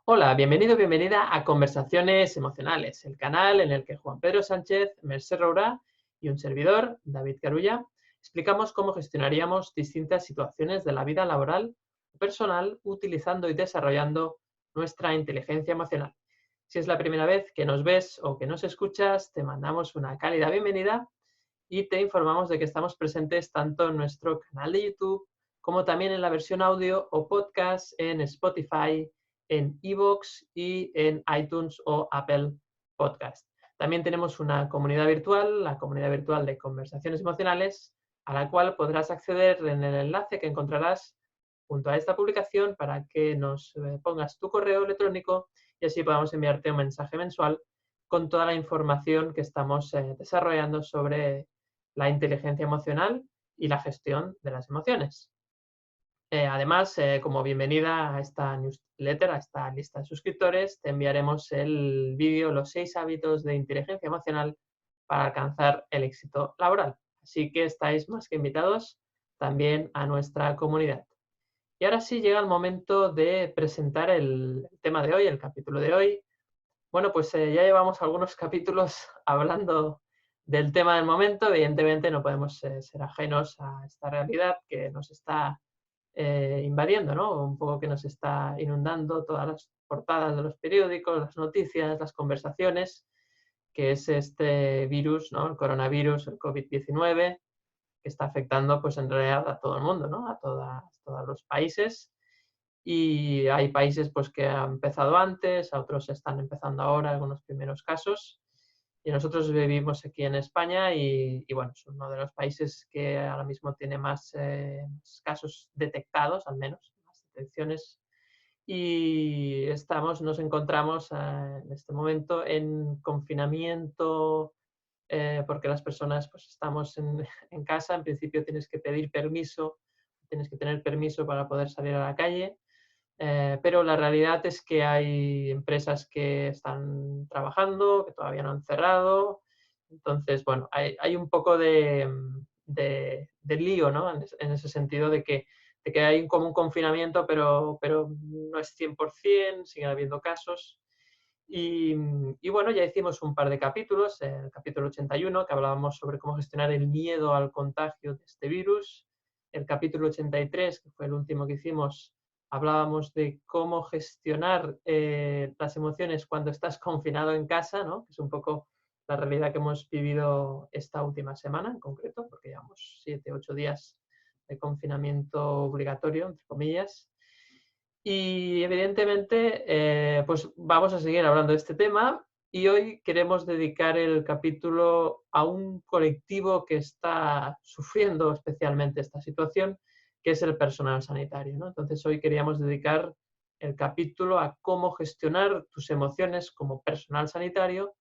Hola, bienvenido, bienvenida a Conversaciones Emocionales, el canal en el que Juan Pedro Sánchez, Mercè Rourà y un servidor, David Carulla, explicamos cómo gestionaríamos distintas situaciones de la vida laboral o personal utilizando y desarrollando nuestra inteligencia emocional. Si es la primera vez que nos ves o que nos escuchas, te mandamos una cálida bienvenida y te informamos de que estamos presentes tanto en nuestro canal de YouTube como también en la versión audio o podcast en Spotify, en iVoox y en iTunes o Apple Podcast. También tenemos una comunidad virtual, la comunidad virtual de Conversaciones Emocionales, a la cual podrás acceder en el enlace que encontrarás junto a esta publicación para que nos pongas tu correo electrónico y así podamos enviarte un mensaje mensual con toda la información que estamos desarrollando sobre la inteligencia emocional y la gestión de las emociones. Además, como bienvenida a esta newsletter, a esta lista de suscriptores, te enviaremos el vídeo Los 6 hábitos de inteligencia emocional para alcanzar el éxito laboral. Así que estáis más que invitados también a nuestra comunidad. Y ahora sí llega el momento de presentar el tema de hoy, el capítulo de hoy. Bueno, pues ya llevamos algunos capítulos hablando del tema del momento. Evidentemente no podemos ser ajenos a esta realidad que nos está invadiendo, ¿no? Un poco que nos está inundando todas las portadas de los periódicos, las noticias, las conversaciones, que es este virus, ¿no? El coronavirus, el COVID-19, que está afectando pues en realidad a todo el mundo, ¿no? A todos los países. Y hay países pues que han empezado antes, a otros están empezando ahora, algunos primeros casos. Y nosotros vivimos aquí en España y bueno, es uno de los países que ahora mismo tiene más casos detectados, al menos, más detecciones. Y nos encontramos en este momento en confinamiento porque las personas pues estamos en casa. En principio tienes que pedir permiso, tienes que tener permiso para poder salir a la calle. Pero la realidad es que hay empresas que están trabajando, que todavía no han cerrado. Entonces, bueno, hay un poco de lío, ¿no? En ese sentido de que hay como un confinamiento, pero no es 100%, siguen habiendo casos. Y bueno, ya hicimos un par de capítulos, el capítulo 81, que hablábamos sobre cómo gestionar el miedo al contagio de este virus. El capítulo 83, que fue el último que hicimos, hablábamos de cómo gestionar las emociones cuando estás confinado en casa, ¿no? Que es un poco la realidad que hemos vivido esta última semana en concreto, porque llevamos 7, 8 días de confinamiento obligatorio, entre comillas. Y evidentemente, pues vamos a seguir hablando de este tema y hoy queremos dedicar el capítulo a un colectivo que está sufriendo especialmente esta situación, que es el personal sanitario, ¿no? Entonces hoy queríamos dedicar el capítulo a cómo gestionar tus emociones como personal sanitario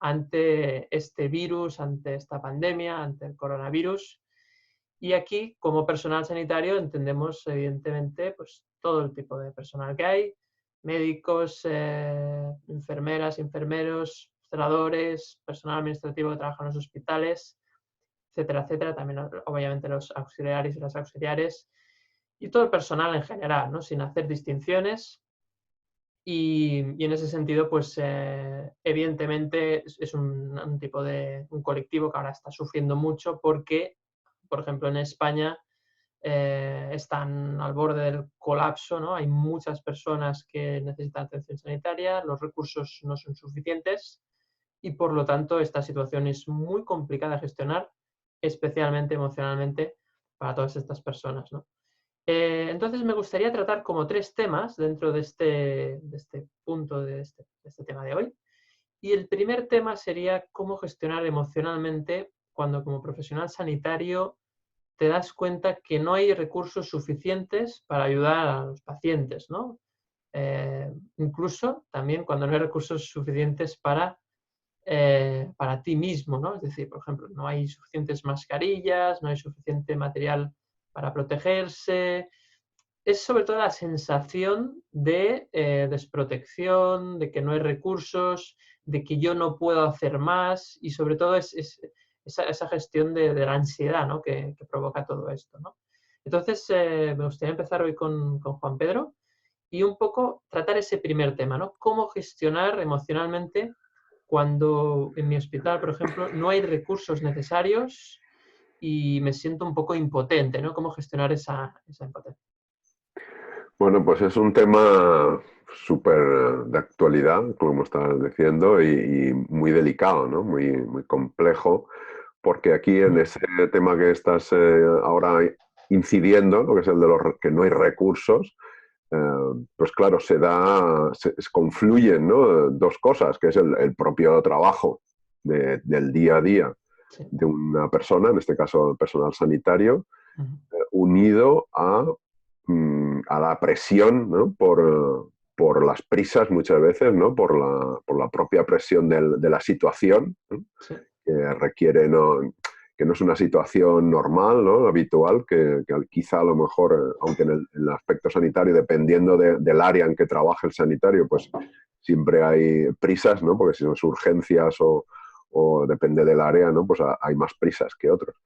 ante este virus, ante esta pandemia, ante el coronavirus. Y aquí, como personal sanitario, entendemos, evidentemente, pues todo el tipo de personal que hay, médicos, enfermeras, enfermeros, celadores, personal administrativo que trabaja en los hospitales, etcétera, etcétera. También, obviamente, los auxiliares y las auxiliares y todo el personal en general, ¿no? Sin hacer distinciones. Y en ese sentido, pues evidentemente es un tipo de un colectivo que ahora está sufriendo mucho porque, por ejemplo, en España están al borde del colapso, ¿no? Hay muchas personas que necesitan atención sanitaria, los recursos no son suficientes y por lo tanto esta situación es muy complicada de gestionar, especialmente emocionalmente para todas estas personas, ¿no? Entonces me gustaría tratar como tres temas dentro de este punto, de este tema de hoy. Y el primer tema sería cómo gestionar emocionalmente cuando como profesional sanitario te das cuenta que no hay recursos suficientes para ayudar a los pacientes, ¿no? Incluso también cuando no hay recursos suficientes para ti mismo, ¿no? Es decir, por ejemplo, no hay suficientes mascarillas, no hay suficiente material para protegerse. Es sobre todo la sensación de desprotección, de que no hay recursos, de que yo no puedo hacer más y sobre todo es esa gestión de la ansiedad, ¿no? Que provoca todo esto, ¿no? Entonces, me gustaría empezar hoy con Juan Pedro y un poco tratar ese primer tema, ¿no? Cómo gestionar emocionalmente cuando en mi hospital, por ejemplo, no hay recursos necesarios y me siento un poco impotente, ¿no? Cómo gestionar esa impotencia. Bueno, pues es un tema súper de actualidad, como estás diciendo, y muy delicado, ¿no? Muy complejo, porque aquí en Ujú. ese tema que estás ahora incidiendo, lo que es el de los que no hay recursos, pues claro, se confluyen, ¿no? Dos cosas, que es el propio trabajo del día a día Sí. de una persona, en este caso el personal sanitario, Ujú. unido a la presión, ¿no? Por las prisas muchas veces, ¿no? Por la propia presión de la situación, ¿no? Sí. Que requiere, ¿no? Que no es una situación normal, ¿no? Habitual, que quizá a lo mejor, aunque en el aspecto sanitario, dependiendo del área en que trabaje el sanitario, pues siempre hay prisas, ¿no? Porque si son urgencias o depende del área, ¿no? Pues hay más prisas que otros.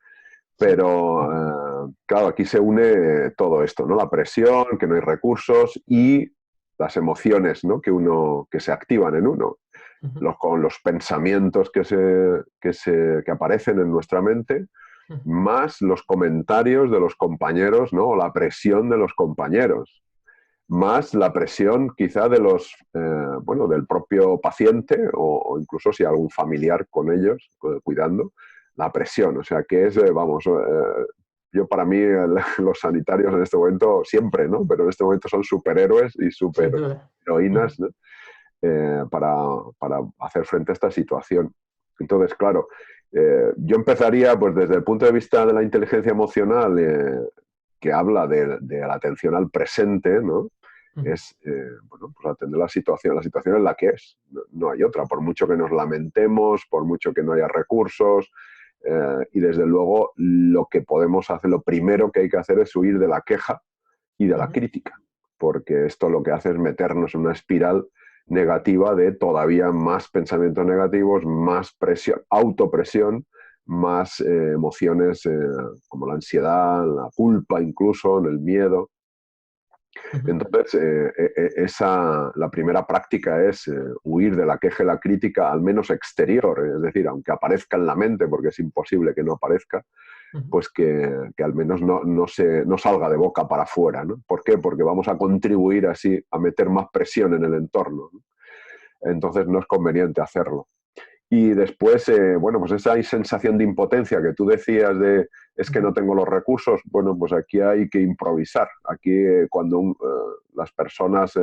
Sí. Pero, claro, aquí se une todo esto, ¿no? La presión, que no hay recursos y las emociones, ¿no? Que se activan en uno. Ujú. Con los pensamientos que aparecen en nuestra mente, Ujú. más los comentarios de los compañeros, ¿no? O la presión de los compañeros, más la presión quizá bueno, del propio paciente o incluso si hay algún familiar con ellos, cuidando, la presión. O sea, que es, vamos, yo para mí los sanitarios en este momento, siempre, ¿no? Pero en este momento son superhéroes y Sin duda. Ujú. superheroínas, ¿no? Para hacer frente a esta situación. Entonces, claro, yo empezaría pues desde el punto de vista de la inteligencia emocional, que habla de la atención al presente, ¿no? Ujú. Es bueno, pues atender la situación en la que es. No hay otra, por mucho que nos lamentemos, por mucho que no haya recursos, y desde luego lo que podemos hacer, lo primero que hay que hacer es huir de la queja y de la Ujú. crítica, porque esto lo que hace es meternos en una espiral negativa de todavía más pensamientos negativos, más presión, autopresión, más emociones como la ansiedad, la culpa incluso, el miedo. Ujú. Entonces, la primera práctica es huir de la queja y la crítica, al menos exterior, es decir, aunque aparezca en la mente, porque es imposible que no aparezca, Ujú. pues que al menos no salga de boca para afuera, ¿no? ¿Por qué? Porque vamos a contribuir así a meter más presión en el entorno, ¿no? Entonces no es conveniente hacerlo. Y después, bueno, pues esa sensación de impotencia que tú decías de es que Ujú. no tengo los recursos, bueno, pues aquí hay que improvisar. Aquí cuando las personas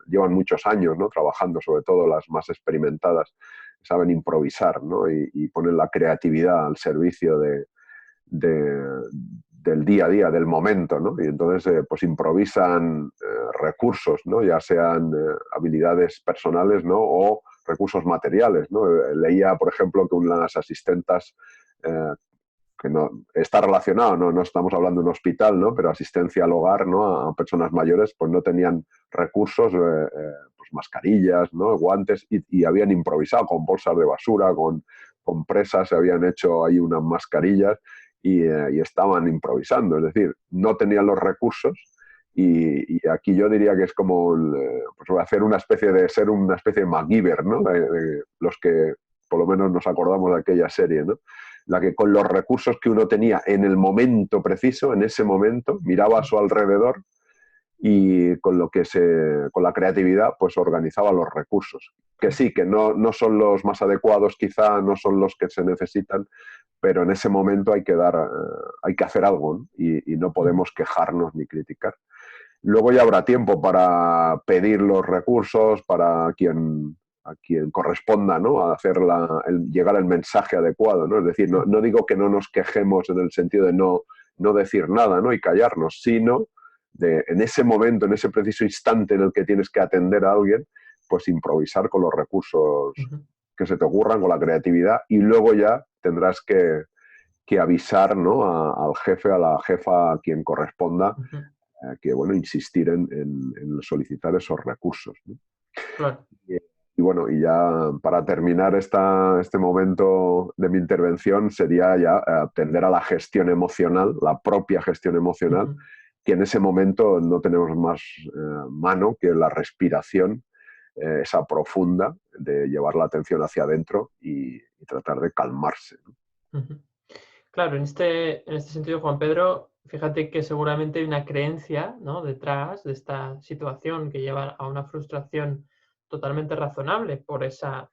llevan muchos años, ¿no? Trabajando, sobre todo las más experimentadas, saben improvisar, ¿no? Y ponen la creatividad al servicio de, del día a día, del momento, ¿no? Y entonces pues improvisan recursos, ¿no? Ya sean habilidades personales, ¿no? O recursos materiales, ¿no? Leía, por ejemplo, que unas asistentas eh, que no está relacionado, no estamos hablando de un hospital, ¿no? Pero asistencia al hogar, ¿no? A personas mayores, pues no tenían recursos, pues mascarillas, ¿no? Guantes, y habían improvisado con bolsas de basura, con presas, se habían hecho ahí unas mascarillas y estaban improvisando, es decir, no tenían los recursos. Y aquí yo diría que es como pues hacer ser una especie de MacGyver, ¿no? De los que por lo menos nos acordamos de aquella serie, ¿no? La que con los recursos que uno tenía en el momento preciso, en ese momento, miraba a su alrededor y con la creatividad, pues organizaba los recursos. Que sí, que no son los más adecuados, quizá no son los que se necesitan, pero en ese momento hay que hacer algo, ¿no? Y no Ujú. podemos quejarnos ni criticar. Luego ya habrá tiempo para pedir los recursos, para a quien corresponda, ¿no? A hacer llegar el mensaje adecuado, ¿no? Es decir, Ujú. no digo que no nos quejemos en el sentido de no decir nada, ¿no? Y callarnos, sino en ese momento, en ese preciso instante en el que tienes que atender a alguien, pues improvisar con los recursos Ujú. que se te ocurran, con la creatividad, y luego ya tendrás que avisar, ¿no? Al jefe, a la jefa, a quien corresponda, Ujú. que bueno, insistir en solicitar esos recursos, ¿no? Claro. Y bueno, y ya para terminar este momento de mi intervención sería ya atender a la gestión emocional, la propia gestión emocional, Ujú. que en ese momento no tenemos más mano que la respiración, esa profunda, de llevar la atención hacia adentro y tratar de calmarse, ¿no? Ujú. Claro, en este sentido, Juan Pedro, fíjate que seguramente hay una creencia, ¿no?, detrás de esta situación que lleva a una frustración totalmente razonable por esa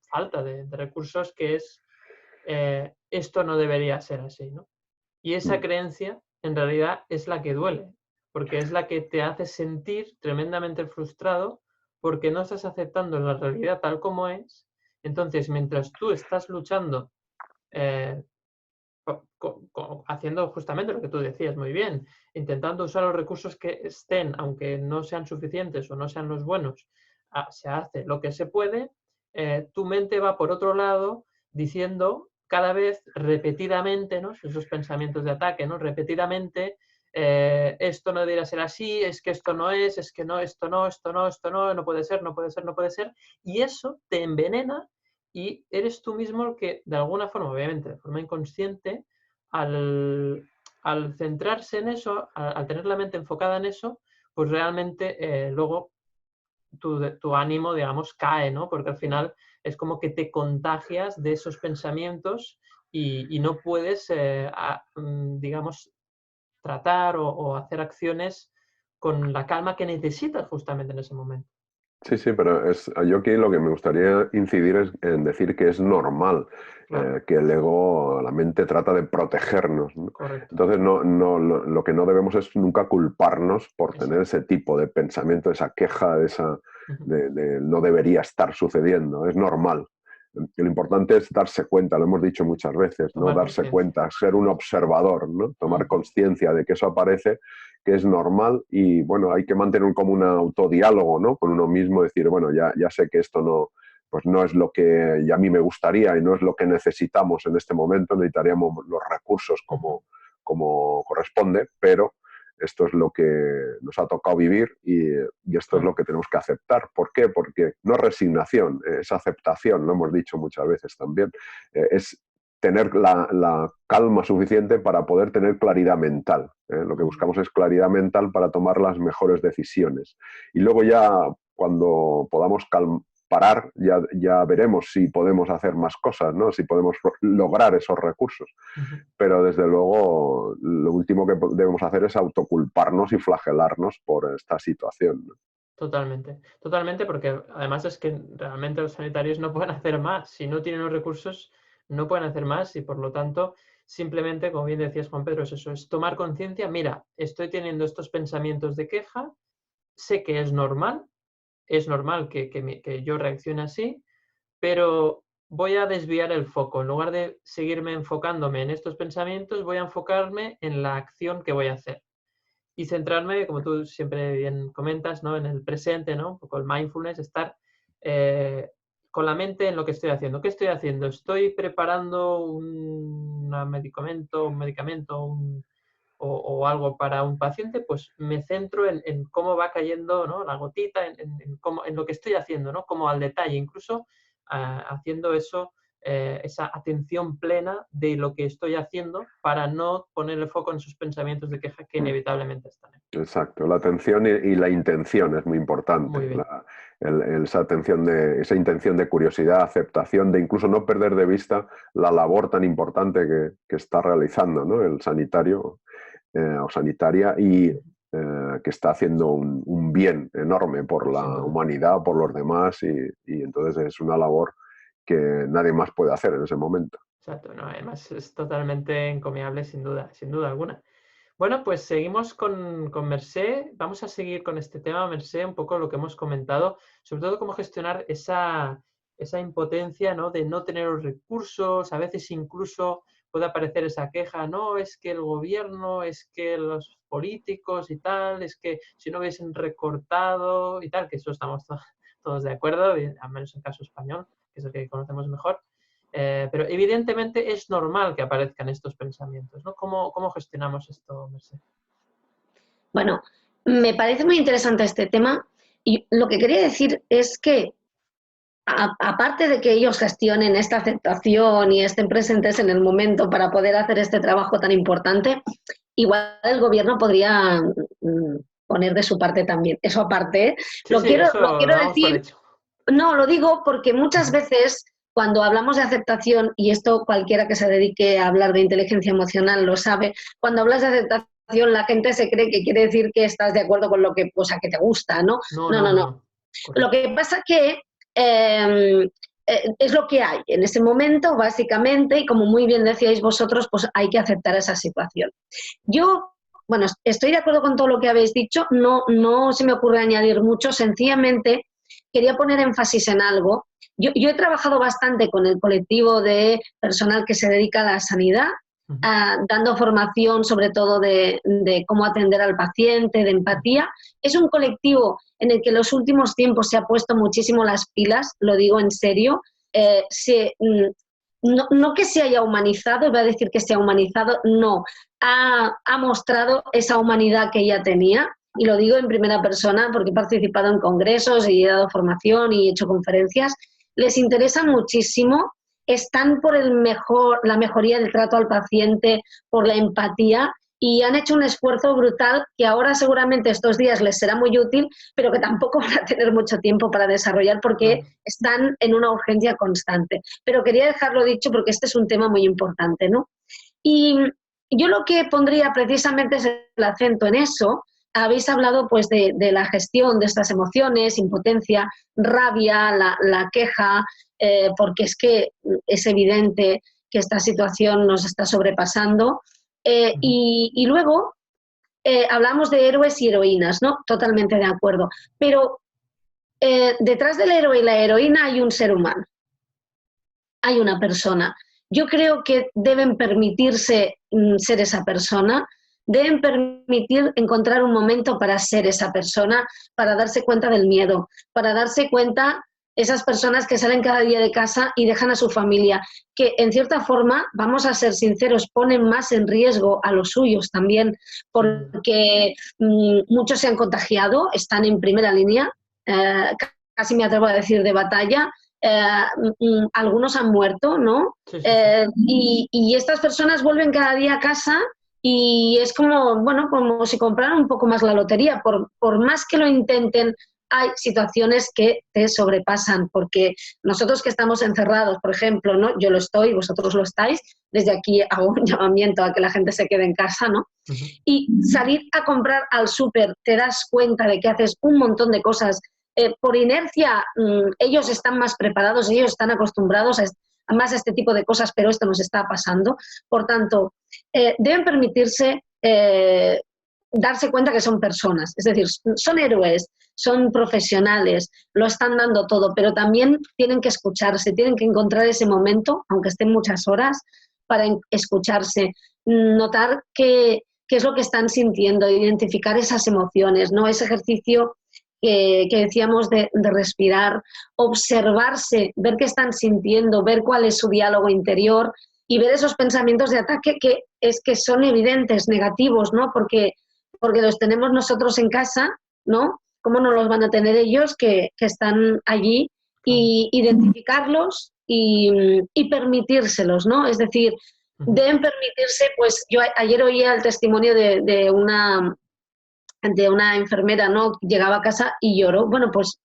falta de recursos, que es esto no debería ser así, ¿no? Y esa Mm. creencia en realidad es la que duele, porque es la que te hace sentir tremendamente frustrado porque no estás aceptando la realidad tal como es. Entonces, mientras tú estás luchando, eh, haciendo justamente lo que tú decías muy bien, intentando usar los recursos que estén, aunque no sean suficientes o no sean los buenos, se hace lo que se puede, tu mente va por otro lado diciendo cada vez repetidamente, ¿no?, esos pensamientos de ataque, ¿no?, repetidamente, esto no debería ser así, es que esto no es que no, esto no, esto no, esto no, no puede ser, no puede ser, no puede ser, y eso te envenena y eres tú mismo el que, de alguna forma, obviamente de forma inconsciente, al, al centrarse en eso, al tener la mente enfocada en eso, pues realmente luego tu ánimo, digamos, cae, ¿no? Porque al final es como que te contagias de esos pensamientos y no puedes, digamos, tratar o hacer acciones con la calma que necesitas justamente en ese momento. Sí, sí, pero yo aquí lo que me gustaría incidir es en decir que es normal Claro, que el ego, la mente trata de protegernos, ¿no? correcto. Entonces, lo que no debemos es nunca culparnos por tener Exacto. ese tipo de pensamiento, esa queja, Ujú. de no debería estar sucediendo, es normal. Lo importante es darse cuenta, lo hemos dicho muchas veces, ¿no? Tomar Darse conciencia. cuenta, ser un observador, ¿no? Tomar Ujú. conciencia de que eso aparece, que es normal y, bueno, hay que mantener como un autodiálogo, ¿no?, con uno mismo, decir, bueno, ya sé que esto no, pues no es lo que a mí me gustaría y no es lo que necesitamos en este momento, necesitaríamos los recursos Ujú. como corresponde, pero esto es lo que nos ha tocado vivir y esto es lo Claro. que tenemos que aceptar. ¿Por qué? Porque no es resignación, es aceptación, lo hemos dicho muchas veces también, es tener la calma suficiente para poder tener claridad mental. Lo que Ujú. buscamos es claridad mental para tomar las mejores decisiones. Y luego ya cuando podamos parar, ya veremos si podemos hacer más cosas, ¿no?, si podemos lograr esos recursos. Ujú. Pero desde luego lo último que debemos hacer es autoculparnos y flagelarnos por esta situación, ¿no? Totalmente, totalmente, porque además es que realmente los sanitarios no pueden hacer más. Si no tienen los recursos, no pueden hacer más y por lo tanto, simplemente, como bien decías, Juan Pedro, es eso, es tomar conciencia, mira, estoy teniendo estos pensamientos de queja, sé que es normal que yo reaccione así, pero voy a desviar el foco. En lugar de seguirme enfocándome en estos pensamientos, voy a enfocarme en la acción que voy a hacer. Y centrarme, como tú siempre bien comentas, ¿no?, en el presente, ¿no? Un poco el mindfulness, estar eh, con la mente en lo que estoy haciendo. ¿Qué estoy haciendo? ¿Estoy preparando un medicamento o algo para un paciente? Pues me centro en cómo va cayendo, ¿no?, la gotita, en lo que estoy haciendo, ¿no?, como al detalle, incluso haciendo eso, esa atención plena de lo que estoy haciendo para no poner el foco en sus pensamientos de queja que Mm. inevitablemente están. Exacto, la atención y la intención es muy importante. Muy bien, Esa intención de curiosidad, aceptación, de incluso no perder de vista la labor tan importante que está realizando, ¿no?, el sanitario o sanitaria y que está haciendo un bien enorme por sin la duda. humanidad, por los demás y entonces es una labor que nadie más puede hacer en ese momento. Exacto, no, además es totalmente encomiable, sin duda alguna. Bueno, pues seguimos con Mercé. Vamos a seguir con este tema, Mercé, un poco lo que hemos comentado, sobre todo cómo gestionar esa impotencia, ¿no?, de no tener los recursos. A veces incluso puede aparecer esa queja, no, es que el gobierno, es que los políticos y tal, es que si no hubiesen recortado y tal, que eso estamos todos de acuerdo, al menos en el caso español, que es el que conocemos mejor. Pero evidentemente es normal que aparezcan estos pensamientos, ¿no? ¿Cómo gestionamos esto, Merced? Bueno, me parece muy interesante este tema y lo que quería decir es que aparte de que ellos gestionen esta aceptación y estén presentes en el momento para poder hacer este trabajo tan importante, igual el gobierno podría poner de su parte también. Eso aparte, Sí, sí, eso lo lo quiero damos por decir, hecho. no, lo digo porque muchas Ujú. veces cuando hablamos de aceptación, y esto cualquiera que se dedique a hablar de inteligencia emocional lo sabe, cuando hablas de aceptación la gente se cree que quiere decir que estás de acuerdo con lo que, pues, a que te gusta, ¿no? No, No, no, no, no, no. no. Lo Correcto. que pasa que es lo que hay en ese momento, básicamente, y como muy bien decíais vosotros, pues hay que aceptar esa situación. Yo, bueno, estoy de acuerdo con todo lo que habéis dicho, no se me ocurre añadir mucho, sencillamente quería poner énfasis en algo. Yo he trabajado bastante con el colectivo de personal que se dedica a la sanidad, Ujú, dando formación sobre todo de cómo atender al paciente, de ujú. empatía. Es un colectivo en el que en los últimos tiempos se ha puesto muchísimo las pilas, lo digo en serio. No que se haya humanizado, voy a decir que se ha humanizado, no, ha mostrado esa humanidad que ella tenía, y lo digo en primera persona porque he participado en congresos y he dado formación y he hecho conferencias. Les interesa muchísimo, están por la mejoría del trato al paciente, por la empatía, y han hecho un esfuerzo brutal que ahora seguramente estos días les será muy útil, pero que tampoco van a tener mucho tiempo para desarrollar porque Claro. están en una urgencia constante. Pero quería dejarlo dicho porque este es un tema muy importante, ¿no? Y yo lo que pondría precisamente es el acento en eso. Habéis hablado pues de la gestión de estas emociones, impotencia, rabia, la queja, porque es que es evidente que esta situación nos está sobrepasando. Ujú. Y luego hablamos de héroes y heroínas, ¿no? Totalmente de acuerdo. Pero detrás del héroe y la heroína hay un ser humano, hay una persona. Yo creo que deben permitirse ser esa persona, deben permitir encontrar un momento para ser esa persona, para darse cuenta del miedo, para darse cuenta esas personas que salen cada día de casa y dejan a su familia, que en cierta forma, vamos a ser sinceros, ponen más en riesgo a los suyos también, Sin duda. porque muchos se han contagiado, están en primera línea, eh, casi me atrevo a decir de batalla, algunos han muerto, ¿no? Sí, sí, sí. Y estas personas vuelven cada día a casa y es como, bueno, como si compraran un poco más la lotería. Por más que lo intenten, hay situaciones que te sobrepasan, porque nosotros que estamos encerrados, por ejemplo, ¿no? Yo lo estoy, vosotros lo estáis, desde aquí hago un llamamiento a que la gente se quede en casa, ¿no? Ujú. Y salir a comprar al súper, te das cuenta de que haces un montón de cosas. Por inercia, ellos están más preparados, ellos están acostumbrados a más a este tipo de cosas, pero esto nos está pasando. Por tanto, deben permitirse darse cuenta que son personas, es decir, son héroes, son profesionales, lo están dando todo, pero también tienen que escucharse, tienen que encontrar ese momento, aunque estén muchas horas, para escucharse, notar qué es lo que están sintiendo, identificar esas emociones, ¿no? Ese ejercicio que decíamos de respirar, observarse, ver qué están sintiendo, ver cuál es su diálogo interior y ver esos pensamientos de ataque que es que son evidentes, negativos, ¿no? Porque los tenemos nosotros en casa, ¿no? ¿Cómo no los van a tener ellos que están allí? Claro. Y identificarlos y permitírselos, ¿no? Es decir, Ujú. deben permitirse, pues yo ayer oía el testimonio de una enfermera, ¿no? Llegaba a casa y lloró. Bueno, pues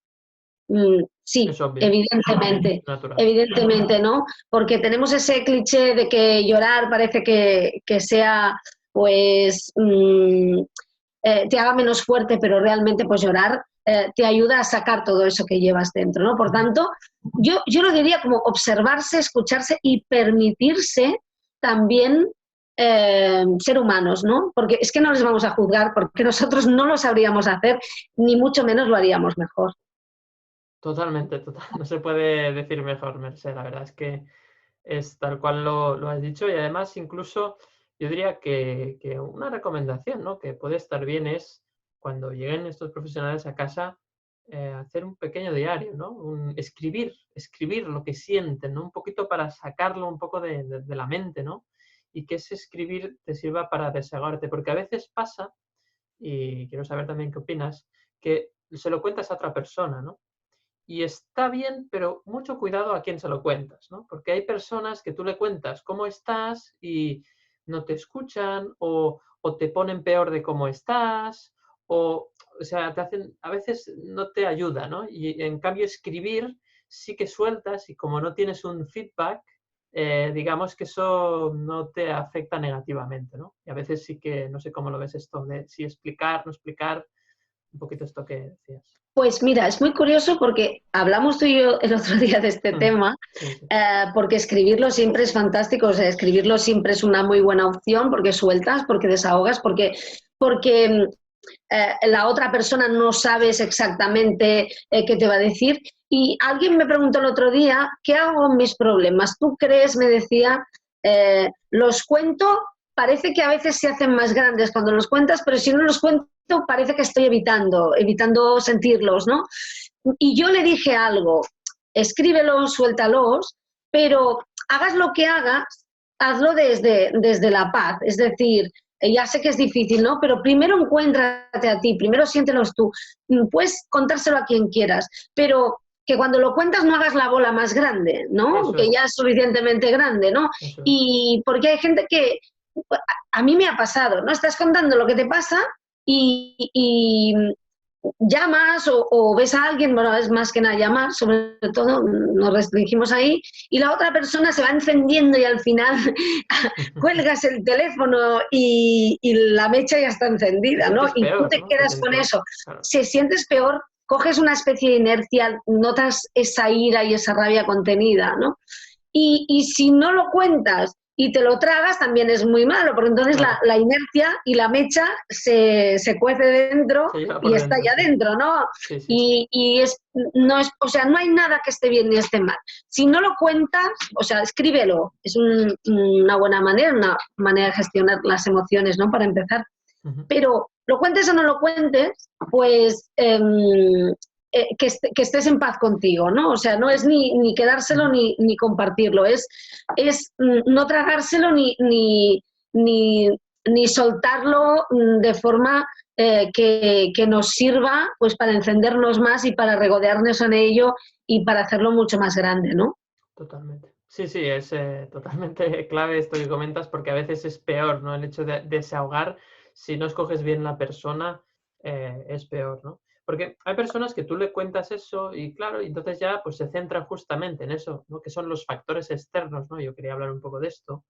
sí, Es obvio. evidentemente, Natural. evidentemente, ¿no? Porque tenemos ese cliché de que llorar parece que sea, pues, te haga menos fuerte, pero realmente, pues llorar te ayuda a sacar todo eso que llevas dentro, ¿no? Por Ujú. tanto, yo lo diría como observarse, escucharse y permitirse también ser humanos, ¿no? Porque es que no les vamos a juzgar porque nosotros no lo sabríamos hacer, ni mucho menos lo haríamos mejor. Totalmente, total. No se puede decir mejor, Merced. La verdad es que es tal cual lo has dicho y además incluso yo diría que una recomendación, ¿no? Que puede estar bien es cuando lleguen estos profesionales a casa, hacer un pequeño diario, ¿no? Escribir lo que sienten, ¿no? Un poquito para sacarlo un poco de la mente, ¿no? Y que ese escribir te sirva para desahogarte, porque a veces pasa, y quiero saber también qué opinas, que se lo cuentas a otra persona, ¿no? Y está bien, pero mucho cuidado a quién se lo cuentas, ¿no? Porque hay personas que tú le cuentas cómo estás y no te escuchan o te ponen peor de cómo estás, o sea, a veces no te ayuda, ¿no? Y en cambio escribir sí que sueltas y como no tienes un feedback, digamos que eso no te afecta negativamente, ¿no? Y a veces sí que, no sé cómo lo ves esto, de si explicar, no explicar, un poquito esto que decías. Pues mira, es muy curioso porque hablamos tú y yo el otro día de este tema, Sí, sí. porque escribirlo siempre es fantástico, o sea, escribirlo siempre es una muy buena opción porque sueltas, porque desahogas, porque la otra persona no sabes exactamente qué te va a decir. Y alguien me preguntó el otro día, ¿qué hago con mis problemas? ¿Tú crees, me decía, los cuento? Parece que a veces se hacen más grandes cuando los cuentas, pero si no los cuento parece que estoy evitando sentirlos, ¿no? Y yo le dije algo, escríbelos, suéltalos, pero hagas lo que hagas, hazlo desde la paz, es decir, ya sé que es difícil, ¿no? Pero primero encuéntrate a ti, primero siéntelos tú. Puedes contárselo a quien quieras, pero que cuando lo cuentas no hagas la bola más grande, ¿no? Eso Que es, ya es suficientemente grande, ¿no? eso es. Y porque hay gente que, a mí me ha pasado, ¿no? Estás contando lo que te pasa y llamas o ves a alguien, bueno, es más que nada llamar, sobre todo nos restringimos ahí, y la otra persona se va encendiendo y al final cuelgas el teléfono y la mecha ya está Te encendida, ¿no? sientes Y tú peor, te ¿no? Te quedas con sientes, eso. claro. Si sientes peor, coges una especie de inercia, notas esa ira y esa rabia contenida, ¿no? Y si no lo cuentas y te lo tragas, también es muy malo, porque entonces Claro. la inercia y la mecha se cuece dentro Se lleva por y está dentro, ya sí. dentro, ¿no? Sí, sí. Y no es, o sea, no hay nada que esté bien ni esté mal. Si no lo cuentas, o sea, escríbelo. Es una buena manera de gestionar las emociones, ¿no? Para empezar. Pero lo cuentes o no lo cuentes, pues que estés en paz contigo, ¿no? O sea, no es ni quedárselo ni compartirlo, es no tragárselo ni soltarlo de forma que nos sirva pues para encendernos más y para regodearnos en ello y para hacerlo mucho más grande, ¿no? Totalmente. Sí, sí, es totalmente clave esto que comentas porque a veces es peor, ¿no? El hecho de desahogar, si no escoges bien la persona, es peor, ¿no? Porque hay personas que tú le cuentas eso y claro, y entonces ya pues se centran justamente en eso, ¿no? Que son los factores externos, ¿no? Yo quería hablar un poco de esto,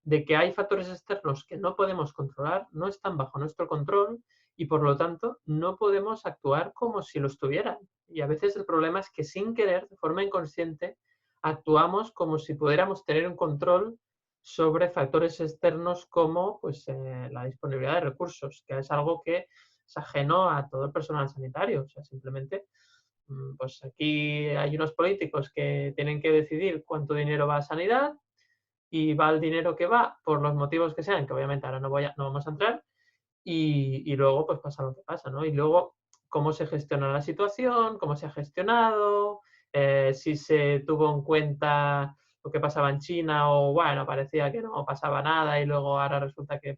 de que hay factores externos que no podemos controlar, no están bajo nuestro control y por lo tanto no podemos actuar como si lo estuvieran. Y a veces el problema es que sin querer, de forma inconsciente, actuamos como si pudiéramos tener un control sobre factores externos como pues, la disponibilidad de recursos, que es algo que es ajeno a todo el personal sanitario. O sea, simplemente, pues aquí hay unos políticos que tienen que decidir cuánto dinero va a sanidad y va el dinero que va por los motivos que sean, que obviamente ahora no vamos a entrar, y luego pues pasa lo que pasa, ¿no? Y luego cómo se gestiona la situación, cómo se ha gestionado, si se tuvo en cuenta lo que pasaba en China o bueno, parecía que no pasaba nada y luego ahora resulta que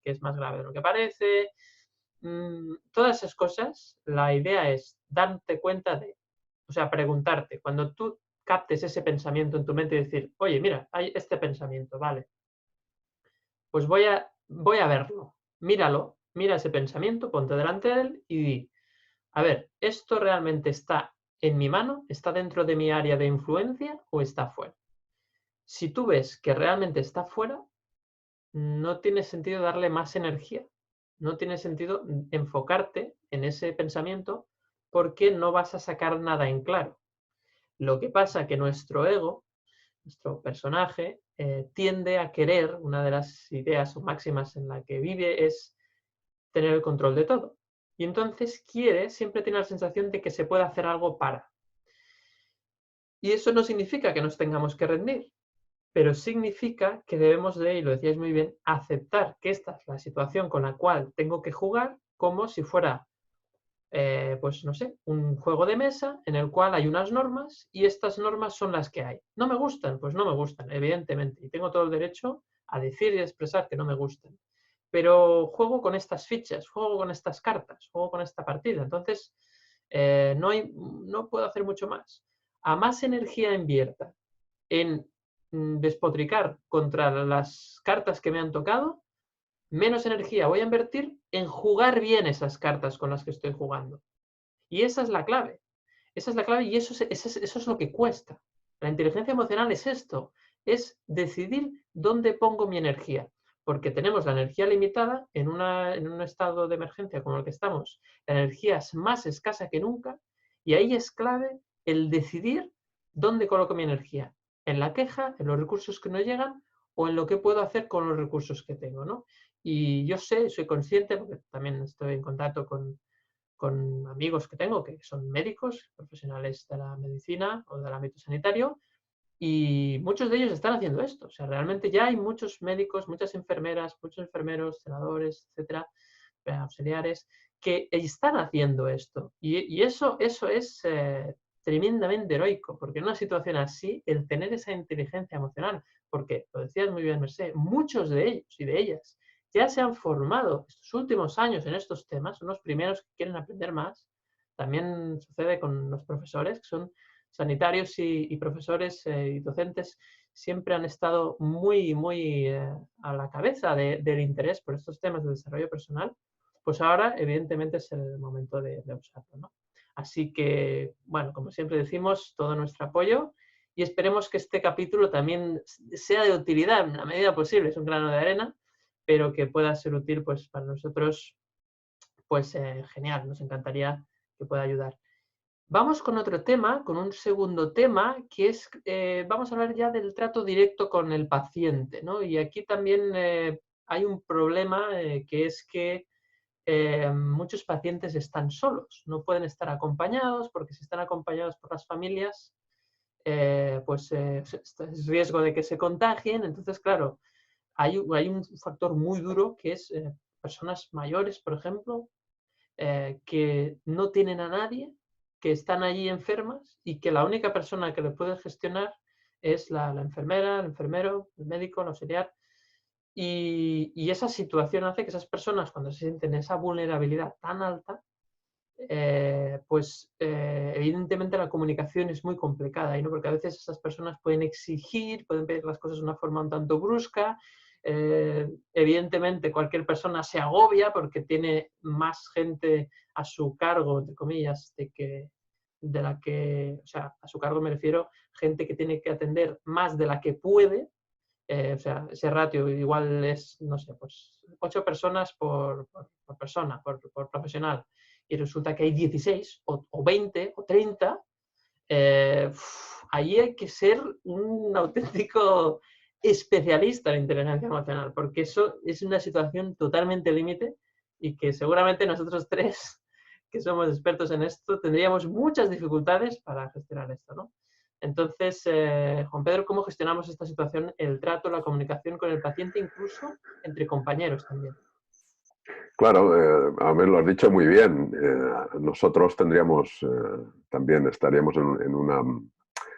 que es más grave de lo que parece. Todas esas cosas, la idea es darte cuenta de, o sea, preguntarte, cuando tú captes ese pensamiento en tu mente y decir, oye, mira, hay este pensamiento, vale, pues voy a verlo, míralo, mira ese pensamiento, ponte delante de él y di, a ver, ¿esto realmente está en mi mano? ¿Está dentro de mi área de influencia o está fuera? Si tú ves que realmente está fuera, no tiene sentido darle más energía, no tiene sentido enfocarte en ese pensamiento porque no vas a sacar nada en claro. Lo que pasa que nuestro ego, nuestro personaje, tiende a querer, una de las ideas o máximas en la que vive es tener el control de todo. Y entonces siempre tiene la sensación de que se puede hacer algo para. Y eso no significa que nos tengamos que rendir, pero significa que debemos de, y lo decíais muy bien, aceptar que esta es la situación con la cual tengo que jugar como si fuera, pues no sé, un juego de mesa en el cual hay unas normas y estas normas son las que hay. ¿No me gustan? Pues no me gustan, evidentemente, y tengo todo el derecho a decir y expresar que no me gustan. Pero juego con estas fichas, juego con estas cartas, juego con esta partida. Entonces, no puedo hacer mucho más. A más energía invierta en despotricar contra las cartas que me han tocado, menos energía voy a invertir en jugar bien esas cartas con las que estoy jugando. Y esa es la clave. Esa es la clave y eso es lo que cuesta. La inteligencia emocional es esto, es decidir dónde pongo mi energía. Porque tenemos la energía limitada en un estado de emergencia como el que estamos. La energía es más escasa que nunca y ahí es clave el decidir dónde coloco mi energía. En la queja, en los recursos que no llegan o en lo que puedo hacer con los recursos que tengo, ¿no? Y yo sé, soy consciente, porque también estoy en contacto con amigos que tengo que son médicos, profesionales de la medicina o del ámbito sanitario, y muchos de ellos están haciendo esto. O sea, realmente ya hay muchos médicos, muchas enfermeras, muchos enfermeros, celadores, etcétera, auxiliares, que están haciendo esto. Y eso es tremendamente heroico, porque en una situación así, el tener esa inteligencia emocional, porque, lo decías muy bien, Mercé, muchos de ellos y de ellas ya se han formado estos últimos años en estos temas, son los primeros que quieren aprender más. También sucede con los profesores, que son sanitarios y profesores y docentes, siempre han estado muy a la cabeza del interés por estos temas de desarrollo personal. Pues ahora, evidentemente, es el momento de usarlo, ¿no? Así que, bueno, como siempre decimos, todo nuestro apoyo y esperemos que este capítulo también sea de utilidad en la medida posible. Es un grano de arena, pero que pueda ser útil pues para nosotros, pues genial, nos encantaría que pueda ayudar. Vamos con otro tema, con un segundo tema, que es, vamos a hablar ya del trato directo con el paciente, ¿no? Y aquí también hay un problema que es que muchos pacientes están solos, no pueden estar acompañados porque si están acompañados por las familias, pues es riesgo de que se contagien. Entonces, claro, hay un factor muy duro que es personas mayores, por ejemplo, que no tienen a nadie, que están allí enfermas y que la única persona que le puede gestionar es la enfermera, el enfermero, el médico, el auxiliar. Y esa situación hace que esas personas, cuando se sienten esa vulnerabilidad tan alta, pues evidentemente la comunicación es muy complicada, ¿no? Porque a veces esas personas pueden exigir, pueden pedir las cosas de una forma un tanto brusca. Evidentemente cualquier persona se agobia porque tiene más gente a su cargo, entre comillas, de la que, o sea, a su cargo me refiero, gente que tiene que atender más de la que puede. O sea, ese ratio igual es, no sé, pues 8 personas por persona, por profesional, y resulta que hay 16 o 20 o 30, ahí hay que ser un auténtico especialista en inteligencia emocional, porque eso es una situación totalmente límite y que seguramente nosotros tres, que somos expertos en esto, tendríamos muchas dificultades para gestionar esto, ¿no? Entonces, Juan Pedro, ¿cómo gestionamos esta situación, el trato, la comunicación con el paciente, incluso entre compañeros también? Claro, a ver, lo has dicho muy bien. Nosotros tendríamos, también estaríamos en una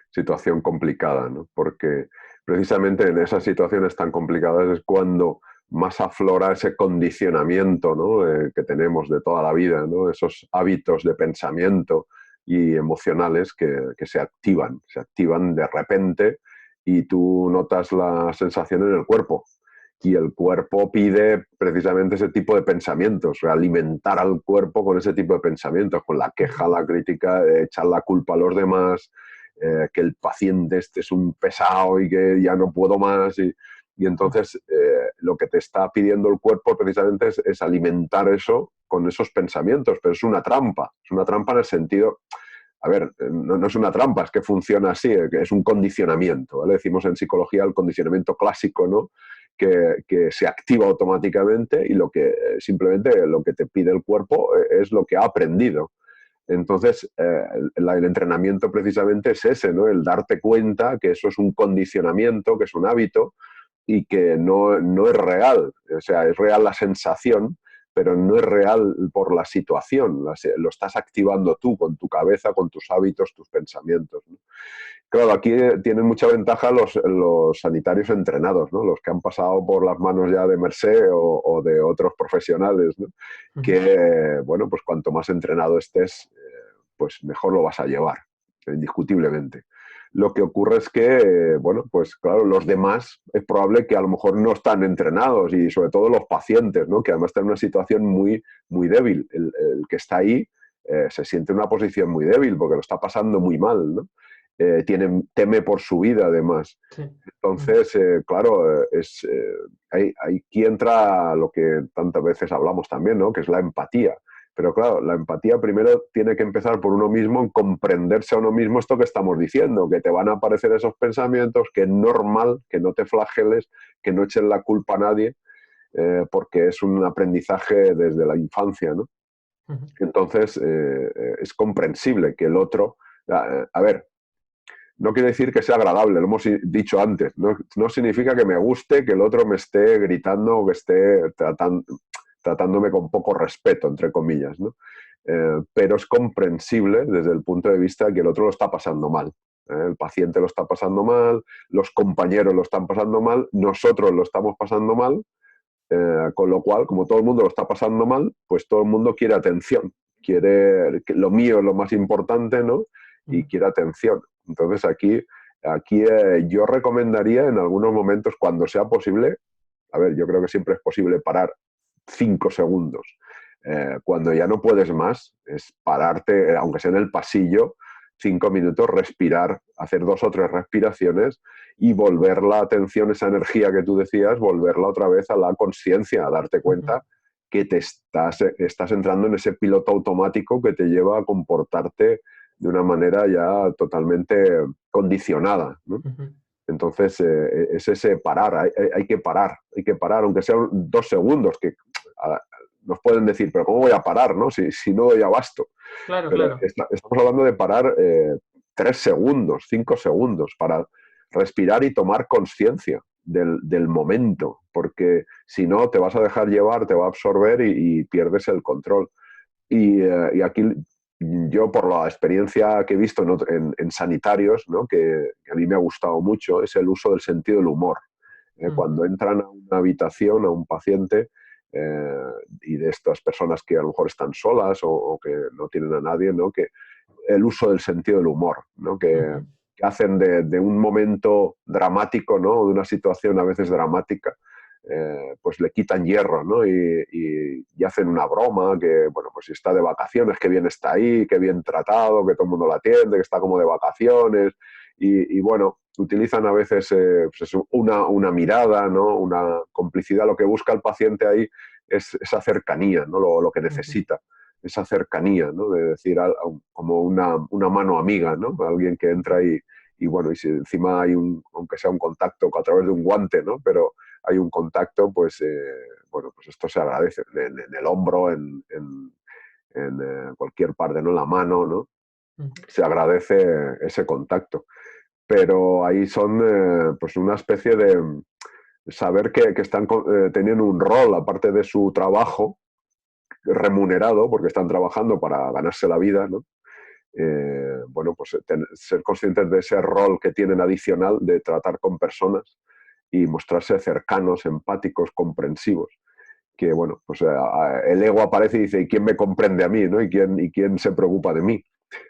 situación complicada, ¿no? Porque precisamente en esas situaciones tan complicadas es cuando más aflora ese condicionamiento, ¿no? Que tenemos de toda la vida, ¿no? Esos hábitos de pensamiento y emocionales que se activan de repente y tú notas la sensación en el cuerpo. Y el cuerpo pide precisamente ese tipo de pensamientos, alimentar al cuerpo con ese tipo de pensamientos, con la queja, la crítica, echar la culpa a los demás, que el paciente este es un pesado y que ya no puedo más. Y entonces lo que te está pidiendo el cuerpo precisamente es alimentar eso con esos pensamientos, pero es una trampa en el sentido... A ver, no es una trampa, es que funciona así, es un condicionamiento, ¿vale? Decimos en psicología el condicionamiento clásico, ¿no? Que se activa automáticamente y simplemente lo que te pide el cuerpo es lo que ha aprendido. Entonces, el entrenamiento precisamente es ese, ¿no? El darte cuenta que eso es un condicionamiento, que es un hábito y que no es real. O sea, es real la sensación, pero no es real por la situación. Lo estás activando tú con tu cabeza, con tus hábitos, tus pensamientos, ¿no? Claro, aquí tienen mucha ventaja los sanitarios entrenados, ¿no? Los que han pasado por las manos ya de Mercé o de otros profesionales, ¿no? Que, bueno, pues cuanto más entrenado estés, pues mejor lo vas a llevar. indiscutiblemente. Lo que ocurre es que, bueno, pues claro, los demás es probable que a lo mejor no están entrenados y sobre todo los pacientes, ¿no? Que además están en una situación muy, muy débil. El que está ahí se siente en una posición muy débil porque lo está pasando muy mal, ¿no? Teme por su vida además. Sí. Entonces, claro, aquí entra lo que tantas veces hablamos también, ¿no? Que es la empatía. Pero claro, la empatía primero tiene que empezar por uno mismo, en comprenderse a uno mismo esto que estamos diciendo, que te van a aparecer esos pensamientos, que es normal, que no te flageles, que no eches la culpa a nadie, porque es un aprendizaje desde la infancia, ¿no? Entonces, es comprensible que el otro... A ver, no quiere decir que sea agradable, lo hemos dicho antes, no significa que me guste que el otro me esté gritando o que esté tratándome con poco respeto, entre comillas, ¿no? Pero es comprensible desde el punto de vista de que el otro lo está pasando mal. El paciente lo está pasando mal, los compañeros lo están pasando mal, nosotros lo estamos pasando mal, con lo cual, como todo el mundo lo está pasando mal, pues todo el mundo quiere atención, quiere que lo mío es lo más importante, ¿no? Y quiere atención. Entonces aquí yo recomendaría en algunos momentos, cuando sea posible, a ver, yo creo que siempre es posible parar 5 segundos. Cuando ya no puedes más, es pararte, aunque sea en el pasillo, 5 minutos, respirar, hacer 2 o 3 respiraciones y volver la atención, esa energía que tú decías, volverla otra vez a la conciencia, a darte cuenta que estás entrando en ese piloto automático que te lleva a comportarte de una manera ya totalmente condicionada, ¿no? Entonces, es ese parar, hay que parar, aunque sean 2 segundos, que nos pueden decir, pero ¿cómo voy a parar, no? Si no doy abasto. Claro, Pero claro. estamos hablando de parar 3 segundos, 5 segundos, para respirar y tomar conciencia del momento, porque si no te vas a dejar llevar, te va a absorber y pierdes el control. Y aquí yo, por la experiencia que he visto en sanitarios, ¿no? que a mí me ha gustado mucho, es el uso del sentido del humor. Cuando entran a una habitación, a un paciente, y de estas personas que a lo mejor están solas o que no tienen a nadie, ¿no? Que el uso del sentido del humor, ¿no? Que hacen de un momento dramático, ¿no? De una situación a veces dramática, pues le quitan hierro, ¿no? Y hacen una broma, que, bueno, pues si está de vacaciones, qué bien está ahí, qué bien tratado, que todo el mundo la atiende, que está como de vacaciones, y bueno, utilizan a veces pues una mirada, ¿no? Una complicidad. Lo que busca el paciente ahí es esa cercanía, ¿no? Lo que necesita, esa cercanía, ¿no? De decir como una mano amiga, ¿no? Alguien que entra y bueno, y si encima hay aunque sea un contacto a través de un guante, ¿no? Pero hay un contacto, pues bueno, pues esto se agradece en el hombro, en cualquier parte, ¿no? En la mano, ¿no? Se agradece ese contacto. Pero ahí son pues una especie de saber que están teniendo un rol, aparte de su trabajo remunerado, porque están trabajando para ganarse la vida, ¿no? Bueno, pues ser conscientes de ese rol que tienen adicional de tratar con personas y mostrarse cercanos, empáticos, comprensivos. Que bueno, pues el ego aparece y dice, ¿y quién me comprende a mí, ¿no? ¿Y quién se preocupa de mí?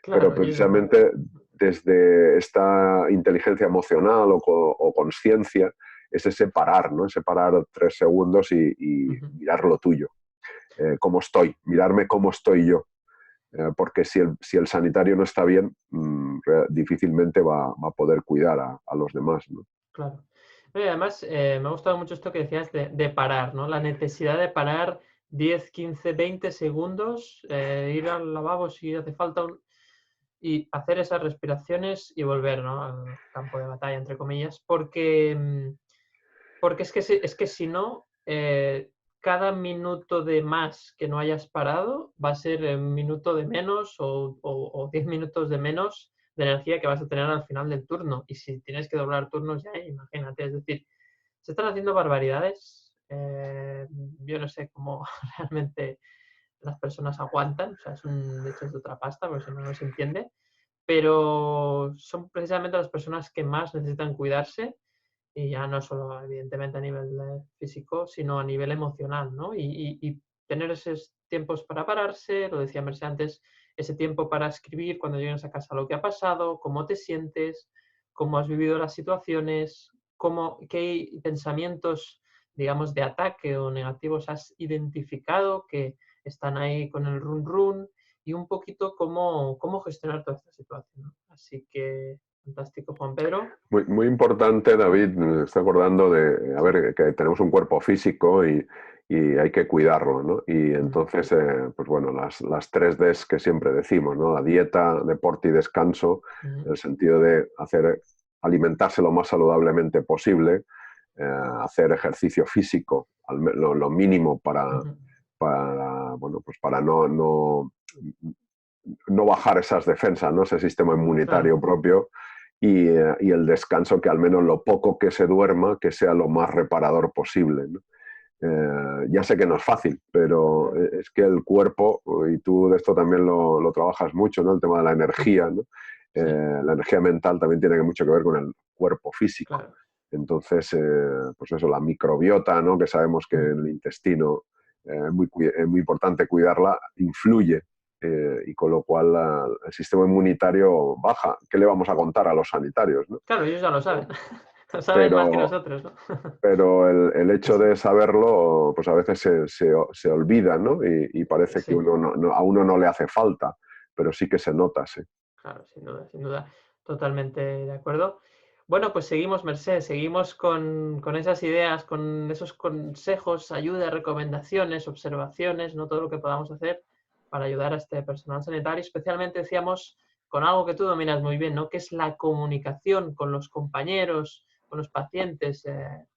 Pero Claro, precisamente desde esta inteligencia emocional o conciencia es ese parar, ¿no? Ese parar 3 segundos y mirar lo tuyo, cómo estoy, mirarme cómo estoy yo. Porque si el sanitario no está bien, difícilmente va a poder cuidar a los demás, ¿no? claro. Además, me ha gustado mucho esto que decías de parar, ¿no? La necesidad de parar 10, 15, 20 segundos, ir al lavabo si hace falta y hacer esas respiraciones y volver, ¿no? Al campo de batalla, entre comillas, porque es que si no, cada minuto de más que no hayas parado va a ser un minuto de menos o 10 minutos de menos de energía que vas a tener al final del turno. Y si tienes que doblar turnos ya, imagínate, es decir, se están haciendo barbaridades. Yo no sé cómo realmente las personas aguantan, o sea, es de hecho es de otra pasta, porque si no, no se entiende, pero son precisamente las personas que más necesitan cuidarse y ya no solo evidentemente a nivel físico, sino a nivel emocional, ¿no? Y tener esos tiempos para pararse, lo decía Merce antes, ese tiempo para escribir cuando llegues a casa lo que ha pasado, cómo te sientes, cómo has vivido las situaciones, qué pensamientos, digamos, de ataque o negativos has identificado que están ahí con el run run y un poquito cómo gestionar toda esta situación, ¿no? Así que fantástico, Juan Pedro. Muy importante, David, me estoy acordando de, a ver, que tenemos un cuerpo físico y hay que cuidarlo, ¿no? Y entonces, pues bueno, las 3 Ds que siempre decimos, ¿no? La dieta, deporte y descanso, en el sentido de alimentarse lo más saludablemente posible, hacer ejercicio físico, lo mínimo para bueno, pues para no bajar esas defensas, ¿no? Ese sistema inmunitario propio. Y el descanso, que al menos lo poco que se duerma, que sea lo más reparador posible, ¿no? Ya sé que no es fácil, pero es que el cuerpo, y tú de esto también lo trabajas mucho, ¿no? El tema de la energía, ¿no? La energía mental también tiene mucho que ver con el cuerpo físico. Claro. Entonces, pues eso, la microbiota, ¿no? Que sabemos que en el intestino es muy importante cuidarla, influye. Y con lo cual el sistema inmunitario baja. ¿Qué le vamos a contar a los sanitarios, ¿no? Claro, ellos ya lo saben. Lo saben más que nosotros, ¿no? Pero el hecho de saberlo, pues a veces se olvida, ¿no? Y parece que a uno no le hace falta, pero sí que se nota, sí. Claro, sin duda. Totalmente de acuerdo. Bueno, pues seguimos, Mercè, seguimos con esas ideas, con esos consejos, ayudas, recomendaciones, observaciones, ¿no? Todo lo que podamos hacer para ayudar a este personal sanitario, especialmente, decíamos, con algo que tú dominas muy bien, ¿no? Que es la comunicación con los compañeros, con los pacientes.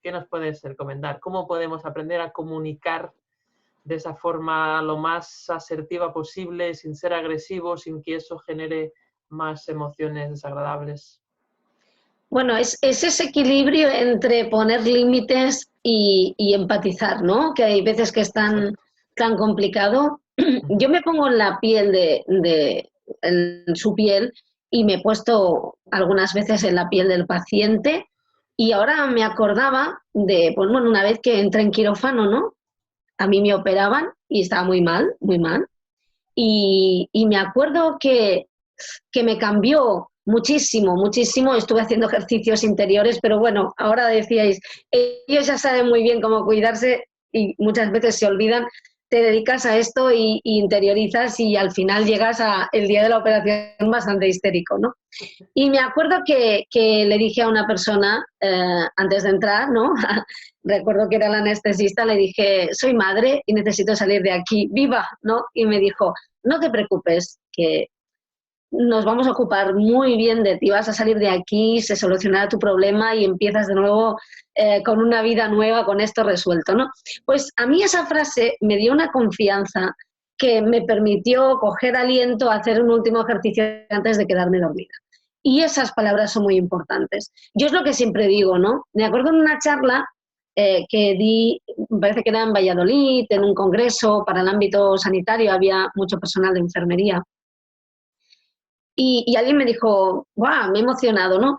¿Qué nos puedes recomendar? ¿Cómo podemos aprender a comunicar de esa forma lo más asertiva posible, sin ser agresivo, sin que eso genere más emociones desagradables? Bueno, es ese equilibrio entre poner límites y empatizar, ¿no? Que hay veces que es tan complicado. Yo me pongo en la piel en su piel, y me he puesto algunas veces en la piel del paciente, y ahora me acordaba de, pues bueno, una vez que entré en quirófano, ¿no? A mí me operaban y estaba muy mal, muy mal. Y me acuerdo que me cambió muchísimo, muchísimo. Estuve haciendo ejercicios interiores, pero bueno, ahora decíais, ellos ya saben muy bien cómo cuidarse y muchas veces se olvidan. Te dedicas a esto y interiorizas, y al final llegas el día de la operación bastante histérico, ¿no? Y me acuerdo que le dije a una persona, antes de entrar, ¿no? Recuerdo que era la anestesista, le dije, soy madre y necesito salir de aquí viva, ¿no? Y me dijo, no te preocupes, que nos vamos a ocupar muy bien de ti, vas a salir de aquí, se solucionará tu problema y empiezas de nuevo con una vida nueva, con esto resuelto, ¿no? Pues a mí esa frase me dio una confianza que me permitió coger aliento, hacer un último ejercicio antes de quedarme dormida. Y esas palabras son muy importantes. Yo es lo que siempre digo, ¿no? Me acuerdo en una charla que di, me parece que era en Valladolid, en un congreso para el ámbito sanitario, había mucho personal de enfermería. Y alguien me dijo, ¡guau!, me he emocionado, ¿no?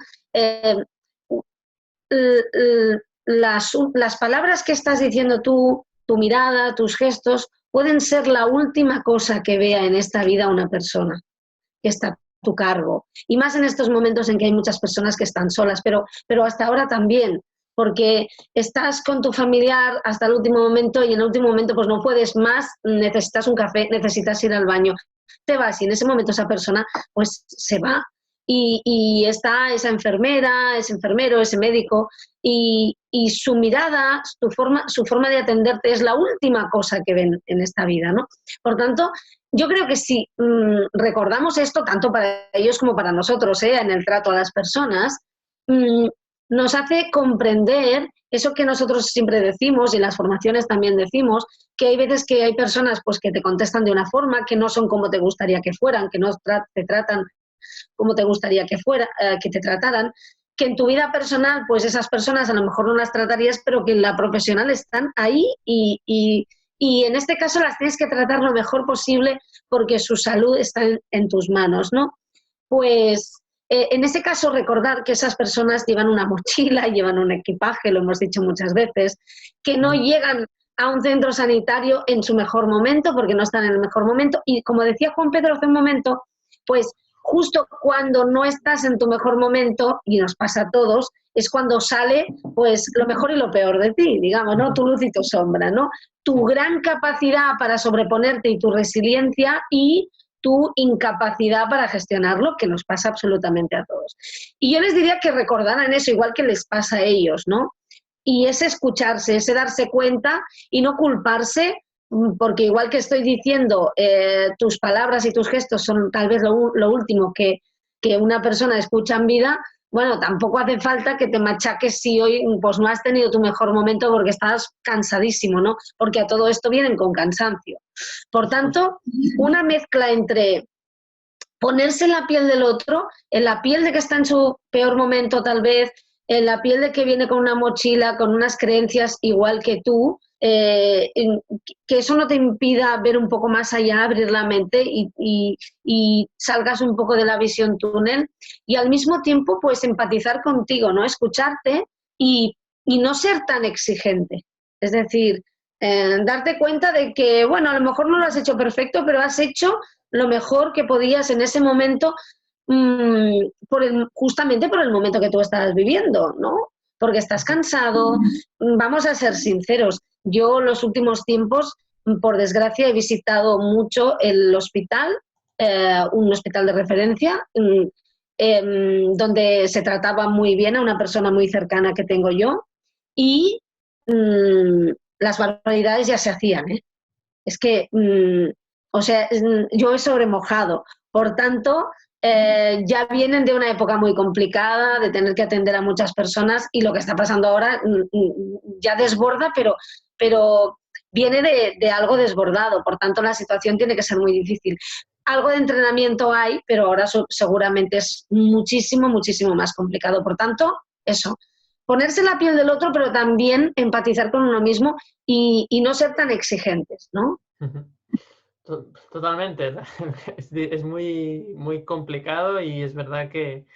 Las palabras que estás diciendo tú, tu mirada, tus gestos, pueden ser la última cosa que vea en esta vida una persona que está a tu cargo. Y más en estos momentos en que hay muchas personas que están solas, pero hasta ahora también, porque estás con tu familiar hasta el último momento y en el último momento pues no puedes más, necesitas un café, necesitas ir al baño. Te vas y en ese momento esa persona pues se va y está esa enfermera, ese enfermero, ese médico y su mirada, su forma de atenderte es la última cosa que ven en esta vida, ¿no? Por tanto, yo creo que si recordamos esto, tanto para ellos como para nosotros, en el trato a las personas, nos hace comprender eso que nosotros siempre decimos y en las formaciones también decimos, que hay veces que hay personas pues, que te contestan de una forma, que no son como te gustaría que fueran, que no te tratan como te gustaría que te trataran, que en tu vida personal pues esas personas a lo mejor no las tratarías, pero que en la profesional están ahí y en este caso las tienes que tratar lo mejor posible porque su salud está en tus manos, ¿no? Pues en ese caso recordar que esas personas llevan una mochila, llevan un equipaje, lo hemos dicho muchas veces, que no llegan a un centro sanitario en su mejor momento, porque no están en el mejor momento. Y como decía Juan Pedro hace un momento, pues justo cuando no estás en tu mejor momento, y nos pasa a todos, es cuando sale pues lo mejor y lo peor de ti, digamos, ¿no? Tu luz y tu sombra, ¿no? Tu gran capacidad para sobreponerte y tu resiliencia y tu incapacidad para gestionarlo, que nos pasa absolutamente a todos. Y yo les diría que recordaran eso, igual que les pasa a ellos, ¿no? Y ese escucharse, ese darse cuenta y no culparse, porque igual que estoy diciendo, tus palabras y tus gestos son tal vez lo último que una persona escucha en vida. Bueno, tampoco hace falta que te machaques si hoy pues no has tenido tu mejor momento porque estás cansadísimo, ¿no? Porque a todo esto vienen con cansancio. Por tanto, una mezcla entre ponerse en la piel del otro, en la piel de que está en su peor momento tal vez, en la piel de que viene con una mochila, con unas creencias igual que tú, que eso no te impida ver un poco más allá, abrir la mente y salgas un poco de la visión túnel y al mismo tiempo pues empatizar contigo, ¿no? Escucharte y no ser tan exigente. Es decir, darte cuenta de que, bueno, a lo mejor no lo has hecho perfecto, pero has hecho lo mejor que podías en ese momento, justamente por el momento que tú estabas viviendo, ¿no? Porque estás cansado. Vamos a ser sinceros, yo los últimos tiempos, por desgracia, he visitado mucho el hospital, un hospital de referencia, donde se trataba muy bien a una persona muy cercana que tengo yo y las barbaridades ya se hacían, ¿eh? Es que, o sea, yo he sobremojado. Por tanto, ya vienen de una época muy complicada, de tener que atender a muchas personas y lo que está pasando ahora ya desborda, pero viene de algo desbordado. Por tanto, la situación tiene que ser muy difícil. Algo de entrenamiento hay, pero ahora seguramente es muchísimo, muchísimo más complicado. Por tanto, eso, ponerse en la piel del otro, pero también empatizar con uno mismo y no ser tan exigentes, ¿no? Totalmente. Es muy, muy complicado y es verdad que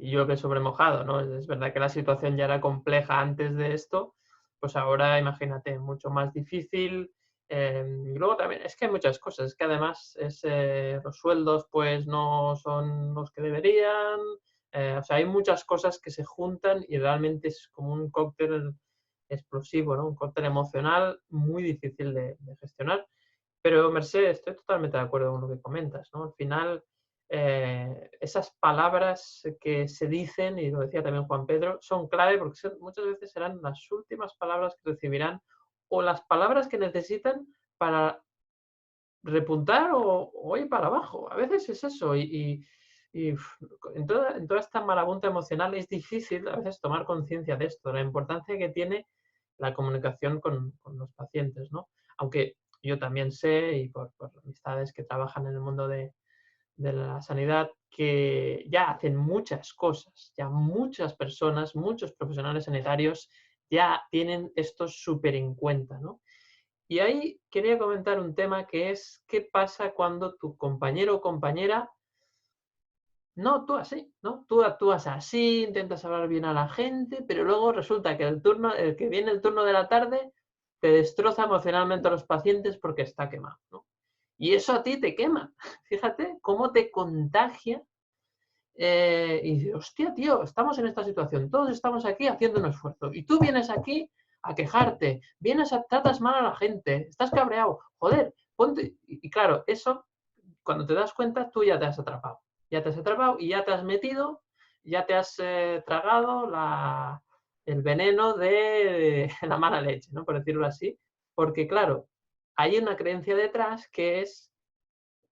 yo me he sobremojado, ¿no? Es verdad que la situación ya era compleja antes de esto, pues ahora imagínate, mucho más difícil. Y luego también es que hay muchas cosas, es que además los sueldos pues no son los que deberían, o sea, hay muchas cosas que se juntan y realmente es como un cóctel explosivo, ¿no? Un cóctel emocional muy difícil de gestionar. Pero Mercedes, estoy totalmente de acuerdo con lo que comentas, ¿no? Al final, esas palabras que se dicen, y lo decía también Juan Pedro, son clave porque muchas veces serán las últimas palabras que recibirán o las palabras que necesitan para repuntar o ir para abajo. A veces es eso. En toda esta marabunta emocional es difícil a veces tomar conciencia de esto, de la importancia que tiene la comunicación con los pacientes, ¿no? Aunque yo también sé, y por amistades que trabajan en el mundo de la sanidad, que ya hacen muchas cosas, ya muchas personas, muchos profesionales sanitarios ya tienen esto súper en cuenta, ¿no? Y ahí quería comentar un tema que es qué pasa cuando tu compañero o compañera no actúa así, ¿no? Tú actúas así, intentas hablar bien a la gente, pero luego resulta que el que viene el turno de la tarde te destroza emocionalmente a los pacientes porque está quemado, ¿no? Y eso a ti te quema. Fíjate cómo te contagia. Y dices, hostia, tío, estamos en esta situación, todos estamos aquí haciendo un esfuerzo. Y tú vienes aquí a quejarte, tratas mal a la gente, estás cabreado, joder, ponte. Y claro, eso, cuando te das cuenta, tú ya te has atrapado. Ya te has atrapado y ya te has metido, ya te has tragado el veneno de la mala leche, ¿no? Por decirlo así. Porque claro, hay una creencia detrás que es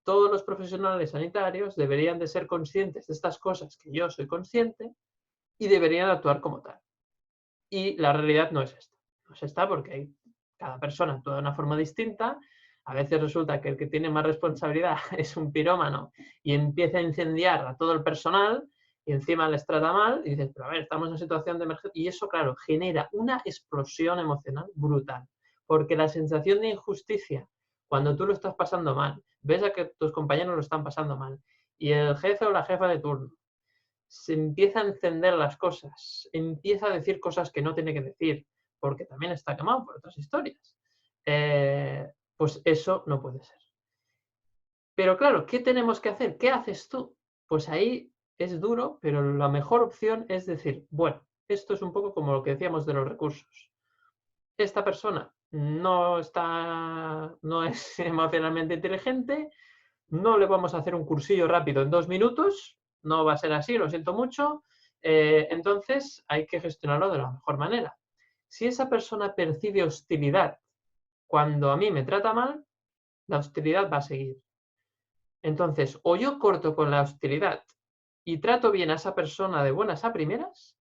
todos los profesionales sanitarios deberían de ser conscientes de estas cosas que yo soy consciente y deberían actuar como tal. Y la realidad no es esta. No es esta porque cada persona actúa de una forma distinta. A veces resulta que el que tiene más responsabilidad es un pirómano y empieza a incendiar a todo el personal y encima les trata mal y dices, pero a ver, estamos en una situación de emergencia. Y eso, claro, genera una explosión emocional brutal. Porque la sensación de injusticia, cuando tú lo estás pasando mal, ves a que tus compañeros lo están pasando mal y el jefe o la jefa de turno se empieza a encender las cosas, empieza a decir cosas que no tiene que decir, porque también está quemado por otras historias. Pues eso no puede ser. Pero claro, ¿qué tenemos que hacer? ¿Qué haces tú? Pues ahí es duro, pero la mejor opción es decir, bueno, esto es un poco como lo que decíamos de los recursos. Esta persona no es emocionalmente inteligente, no le vamos a hacer un cursillo rápido en 2 minutos, no va a ser así, lo siento mucho, entonces hay que gestionarlo de la mejor manera. Si esa persona percibe hostilidad cuando a mí me trata mal, la hostilidad va a seguir. Entonces, o yo corto con la hostilidad y trato bien a esa persona de buenas a primeras,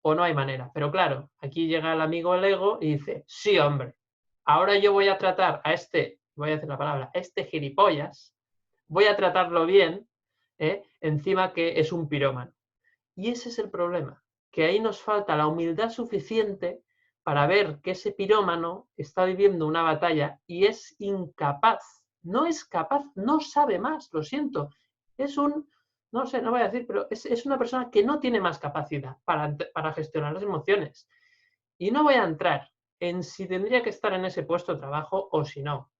o no hay manera. Pero claro, aquí llega el amigo el ego y dice, sí, hombre, ahora yo voy a tratar a este, voy a decir la palabra, a este gilipollas, voy a tratarlo bien, encima que es un pirómano. Y ese es el problema, que ahí nos falta la humildad suficiente para ver que ese pirómano está viviendo una batalla y es incapaz, no es capaz, no sabe más, lo siento. Es un, no sé, no voy a decir, pero es una persona que no tiene más capacidad para gestionar las emociones. Y no voy a entrar en si tendría que estar en ese puesto de trabajo o si no.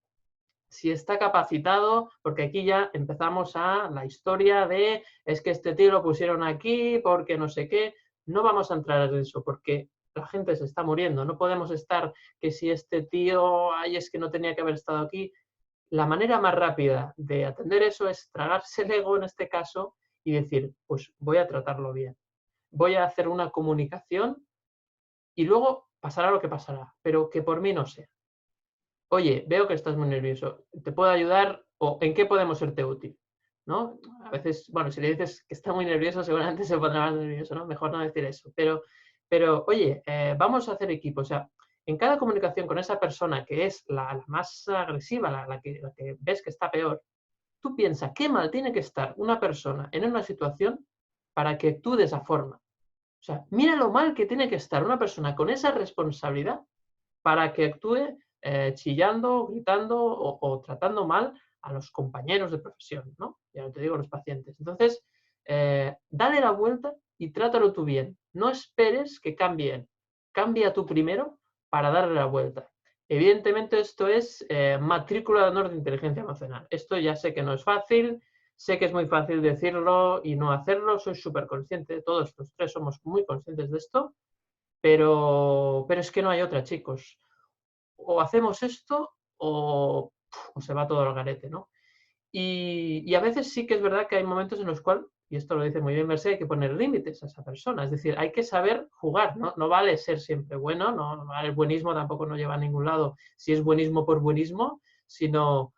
Si está capacitado, porque aquí ya empezamos a la historia de es que este tío lo pusieron aquí porque no sé qué. No vamos a entrar en eso porque la gente se está muriendo. No podemos estar que si este tío, ay, es que no tenía que haber estado aquí. La manera más rápida de atender eso es tragarse el ego en este caso y decir, pues voy a tratarlo bien. Voy a hacer una comunicación y luego pasará lo que pasará, pero que por mí no sea. Oye, veo que estás muy nervioso, ¿te puedo ayudar o en qué podemos serte útil? ¿No? A veces, bueno, si le dices que está muy nervioso, seguramente se pondrá más nervioso, ¿no? Mejor no decir eso. Pero oye, vamos a hacer equipo. O sea, en cada comunicación con esa persona que es la más agresiva, la que ves que está peor, tú piensas qué mal tiene que estar una persona en una situación para que actúe de esa forma. O sea, mira lo mal que tiene que estar una persona con esa responsabilidad para que actúe chillando, gritando o tratando mal a los compañeros de profesión, ¿no? Ya no te digo los pacientes. Entonces, dale la vuelta y trátalo tú bien. No esperes que cambie él. Cambia tú primero para darle la vuelta. Evidentemente esto es matrícula de honor de inteligencia emocional. Esto ya sé que no es fácil, sé que es muy fácil decirlo y no hacerlo, soy súper consciente, todos los tres somos muy conscientes de esto, pero es que no hay otra, chicos. O hacemos esto o se va todo al garete, ¿no? Y a veces sí que es verdad que hay momentos en los cuales, y esto lo dice muy bien Merced, hay que poner límites a esa persona. Es decir, hay que saber jugar, ¿no? No vale ser siempre bueno, no vale el buenismo, tampoco nos lleva a ningún lado si es buenismo por buenismo, sino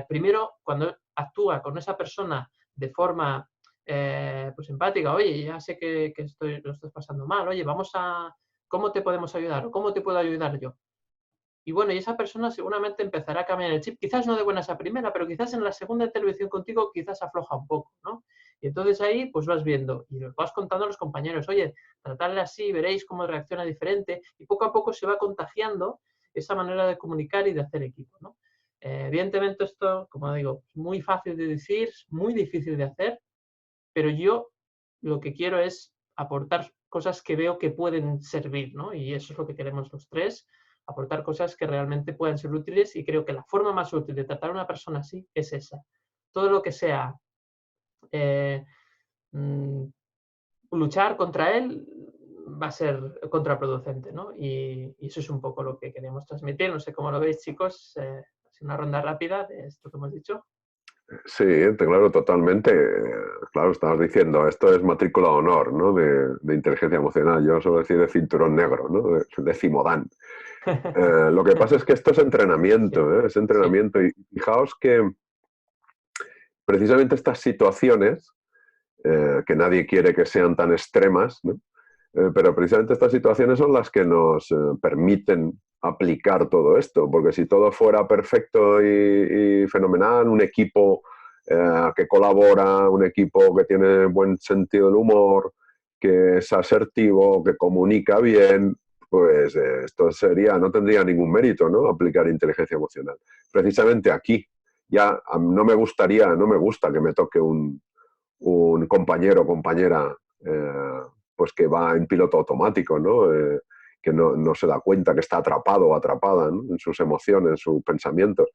primero cuando actúa con esa persona de forma pues empática, oye, ya sé que lo estás pasando mal, oye, ¿cómo te podemos ayudar? ¿O cómo te puedo ayudar yo? Y bueno, y esa persona seguramente empezará a cambiar el chip, quizás no de buenas a primera, pero quizás en la segunda intervención contigo quizás afloja un poco, ¿no? Y entonces ahí pues vas viendo y los vas contando a los compañeros, oye, tratarle así, veréis cómo reacciona diferente y poco a poco se va contagiando esa manera de comunicar y de hacer equipo, ¿no? Evidentemente esto, como digo, es muy fácil de decir, muy difícil de hacer, pero yo lo que quiero es aportar cosas que veo que pueden servir, ¿no? Y eso es lo que queremos los tres, aportar cosas que realmente puedan ser útiles y creo que la forma más útil de tratar a una persona así es esa. Todo lo que sea luchar contra él va a ser contraproducente, ¿no? Y eso es un poco lo que queremos transmitir. No sé cómo lo veis, chicos. Una ronda rápida de esto que hemos dicho. Sí, claro, totalmente. Claro, estabas diciendo, esto es matrícula de honor, ¿no? De inteligencia emocional. Yo suelo decir de cinturón negro, ¿no? De décimo dan. Lo que pasa es que esto es entrenamiento, ¿eh? Es entrenamiento. Y fijaos que precisamente estas situaciones, que nadie quiere que sean tan extremas, ¿no? Pero precisamente estas situaciones son las que nos permiten aplicar todo esto, porque si todo fuera perfecto y fenomenal, un equipo que colabora, un equipo que tiene buen sentido del humor, que es asertivo, que comunica bien, pues esto no tendría ningún mérito, ¿no? Aplicar inteligencia emocional. Precisamente aquí, ya no me gusta que me toque un compañero o compañera pues que va en piloto automático, ¿no? no se da cuenta que está atrapado o atrapada, ¿no?, en sus emociones, en sus pensamientos.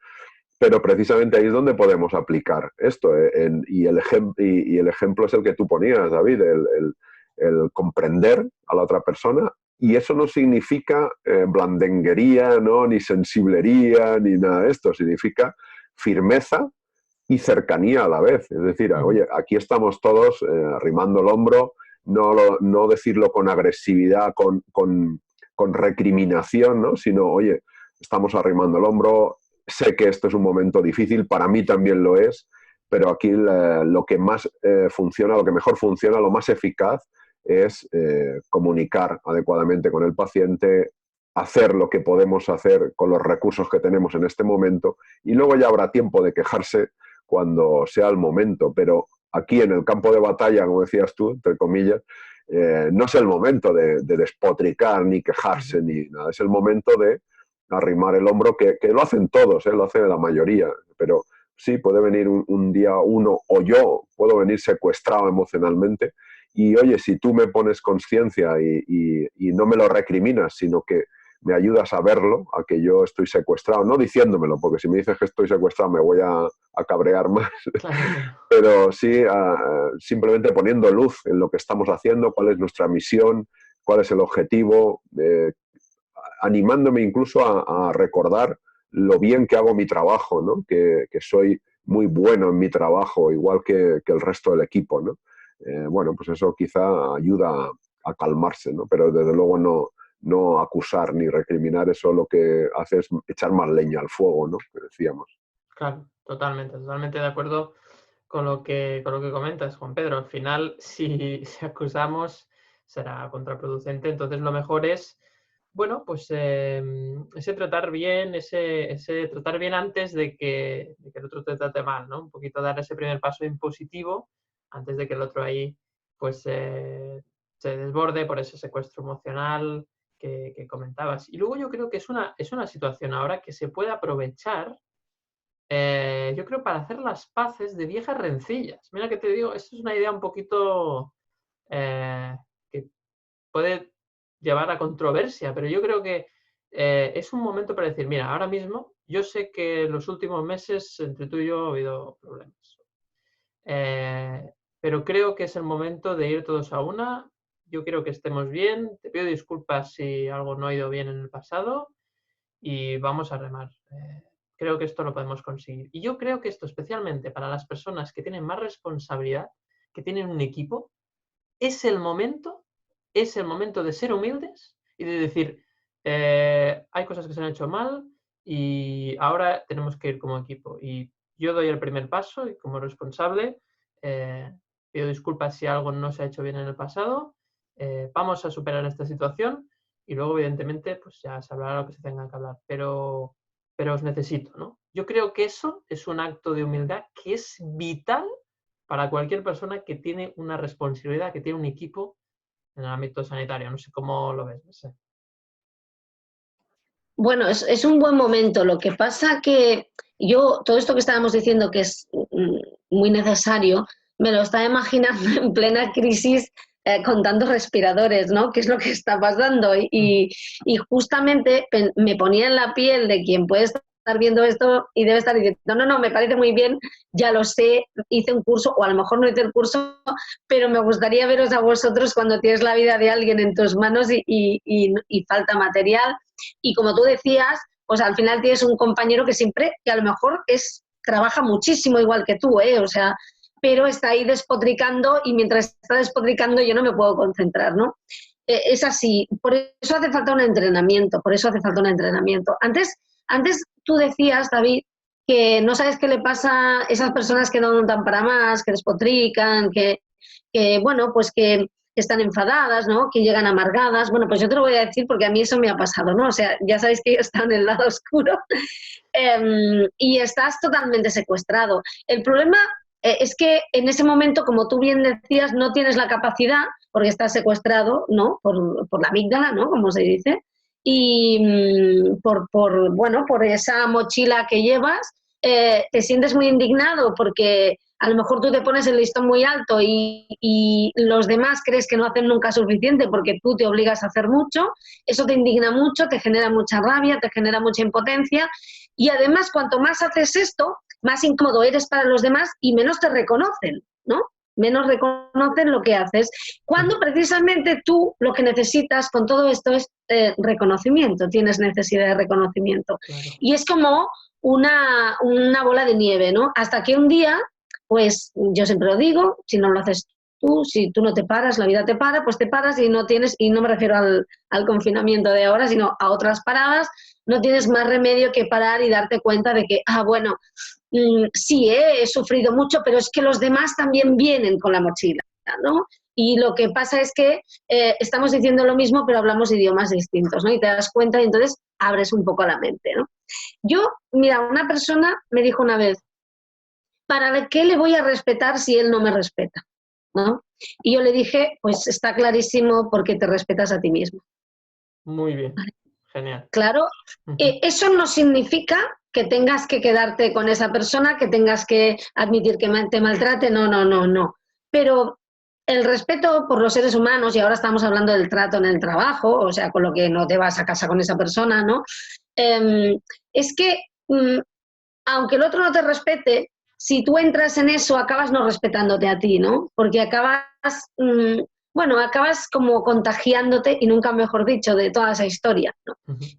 Pero precisamente ahí es donde podemos aplicar esto. Y el ejemplo es el que tú ponías, David, el comprender a la otra persona. Y eso no significa blandenguería, ¿no?, ni sensiblería, ni nada de esto. Significa firmeza y cercanía a la vez. Es decir, oye, aquí estamos todos arrimando el hombro, no decirlo con agresividad, con recriminación, ¿no?, sino, oye, estamos arrimando el hombro, sé que esto es un momento difícil, para mí también lo es, pero aquí lo que más funciona, lo que mejor funciona, lo más eficaz es comunicar adecuadamente con el paciente, hacer lo que podemos hacer con los recursos que tenemos en este momento, y luego ya habrá tiempo de quejarse cuando sea el momento. Pero aquí en el campo de batalla, como decías tú, entre comillas, no es el momento de despotricar ni quejarse ni nada, es el momento de arrimar el hombro, que lo hacen todos, lo hace la mayoría, pero sí, puede venir un día uno, o yo puedo venir secuestrado emocionalmente, y oye, si tú me pones conciencia y no me lo recriminas, sino que me ayudas a verlo, a que yo estoy secuestrado, no diciéndomelo, porque si me dices que estoy secuestrado me voy a cabrear más, pero sí simplemente poniendo luz en lo que estamos haciendo, cuál es nuestra misión, cuál es el objetivo, animándome incluso a recordar lo bien que hago mi trabajo, ¿no?, que soy muy bueno en mi trabajo, igual que el resto del equipo, ¿no? Bueno, pues eso quizá ayuda a calmarse, ¿no? Pero desde luego no acusar ni recriminar, eso lo que hace es echar más leña al fuego, ¿no?, que decíamos. Claro, totalmente de acuerdo con lo que comentas, Juan Pedro. Al final, si acusamos, será contraproducente. Entonces, lo mejor es, bueno, pues ese tratar bien, ese tratar bien antes de que el otro te trate mal, ¿no? Un poquito dar ese primer paso en positivo antes de que el otro ahí, pues, se desborde por ese secuestro emocional que comentabas. Y luego yo creo que es una situación ahora que se puede aprovechar, yo creo, para hacer las paces de viejas rencillas. Mira que te digo, esto es una idea un poquito que puede llevar a controversia, pero yo creo que es un momento para decir, mira, ahora mismo yo sé que en los últimos meses entre tú y yo ha habido problemas, pero creo que es el momento de ir todos a una. Yo quiero que estemos bien, te pido disculpas si algo no ha ido bien en el pasado y vamos a remar. Creo que esto lo podemos conseguir. Y yo creo que esto, especialmente para las personas que tienen más responsabilidad, que tienen un equipo, es el momento de ser humildes y de decir, hay cosas que se han hecho mal y ahora tenemos que ir como equipo. Y yo doy el primer paso y como responsable pido disculpas si algo no se ha hecho bien en el pasado, vamos a superar esta situación y luego, evidentemente, pues ya se hablará lo que se tenga que hablar. Pero os necesito, ¿no? Yo creo que eso es un acto de humildad que es vital para cualquier persona que tiene una responsabilidad, que tiene un equipo en el ámbito sanitario. No sé cómo lo ves. No sé. Bueno, es un buen momento. Lo que pasa que yo, todo esto que estábamos diciendo que es muy necesario, me lo estaba imaginando en plena crisis con tantos respiradores, ¿no? ¿Qué es lo que está pasando? Y justamente me ponía en la piel de quien puede estar viendo esto y debe estar diciendo, no, me parece muy bien, ya lo sé, hice un curso, o a lo mejor no hice el curso, pero me gustaría veros a vosotros cuando tienes la vida de alguien en tus manos y falta material. Y como tú decías, pues al final tienes un compañero que a lo mejor trabaja muchísimo igual que tú, o sea, pero está ahí despotricando y mientras está despotricando yo no me puedo concentrar, ¿no? Es así, por eso hace falta un entrenamiento, Antes tú decías, David, que no sabes qué le pasa a esas personas que no dan para más, que despotrican, que bueno, pues que están enfadadas, ¿no? Que llegan amargadas. Bueno, pues yo te lo voy a decir porque a mí eso me ha pasado, ¿no? O sea, ya sabéis que yo estaba en el lado oscuro y estás totalmente secuestrado. El problema es que en ese momento, como tú bien decías, no tienes la capacidad, porque estás secuestrado, ¿no? Por la amígdala, ¿no? Como se dice, y por esa mochila que llevas, te sientes muy indignado porque a lo mejor tú te pones el listón muy alto y los demás crees que no hacen nunca suficiente porque tú te obligas a hacer mucho, eso te indigna mucho, te genera mucha rabia, te genera mucha impotencia y además cuanto más haces esto, más incómodo eres para los demás y menos te reconocen, ¿no? Menos reconocen lo que haces, cuando precisamente tú lo que necesitas con todo esto es reconocimiento, tienes necesidad de reconocimiento. Claro. Y es como una bola de nieve, ¿no? Hasta que un día, pues yo siempre lo digo, si no lo haces tú, si tú no te paras, la vida te para, pues te paras y no tienes, y no me refiero al confinamiento de ahora, sino a otras paradas, no tienes más remedio que parar y darte cuenta de que, bueno, sí, he sufrido mucho, pero es que los demás también vienen con la mochila, ¿no? Y lo que pasa es que estamos diciendo lo mismo, pero hablamos idiomas distintos, ¿no? Y te das cuenta y entonces abres un poco la mente, ¿no? Yo, mira, una persona me dijo una vez, ¿para qué le voy a respetar si él no me respeta? ¿No? Y yo le dije, pues está clarísimo porque te respetas a ti mismo. Muy bien, genial. Claro, eso no significa que tengas que quedarte con esa persona, que tengas que admitir que te maltrate, no. Pero el respeto por los seres humanos, y ahora estamos hablando del trato en el trabajo, o sea, con lo que no te vas a casa con esa persona, ¿no? Es que, aunque el otro no te respete, si tú entras en eso, acabas no respetándote a ti, ¿no? Porque acabas, acabas como contagiándote, y nunca mejor dicho, de toda esa historia, ¿no?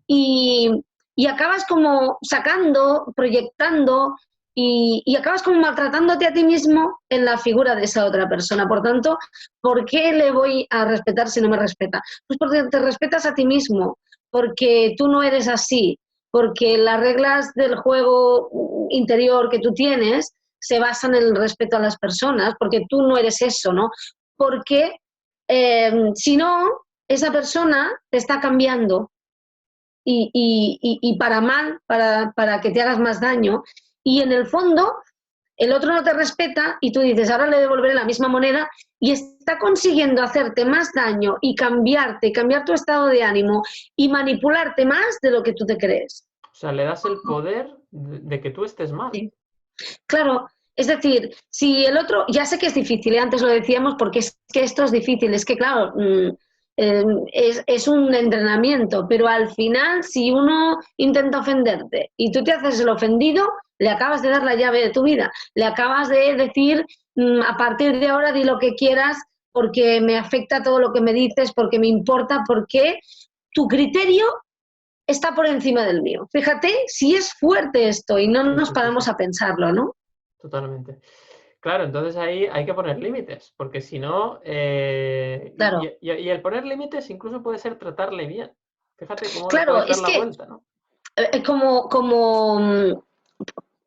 Y acabas como sacando, proyectando y acabas como maltratándote a ti mismo en la figura de esa otra persona. Por tanto, ¿por qué le voy a respetar si no me respeta? Pues porque te respetas a ti mismo, porque tú no eres así, porque las reglas del juego interior que tú tienes se basan en el respeto a las personas, porque tú no eres eso, ¿no? Porque si no, esa persona te está cambiando y para mal, para que te hagas más daño, y en el fondo el otro no te respeta y tú dices, ahora le devolveré la misma moneda, y está consiguiendo hacerte más daño y cambiar tu estado de ánimo y manipularte más de lo que tú te crees. O sea, le das el poder de que tú estés mal. Sí. Claro, es decir, si el otro, ya sé que es difícil, antes lo decíamos porque es que esto es difícil, es que claro, es un entrenamiento, pero al final si uno intenta ofenderte y tú te haces el ofendido, le acabas de dar la llave de tu vida, le acabas de decir, a partir de ahora di lo que quieras porque me afecta todo lo que me dices, porque me importa, porque tu criterio está por encima del mío. Fíjate si es fuerte esto y no nos paramos a pensarlo, ¿no? Totalmente. Claro, entonces ahí hay que poner límites, porque si no, Claro. y el poner límites incluso puede ser tratarle bien. Fíjate cómo le Claro, puedes dar es la que vuelta, ¿no?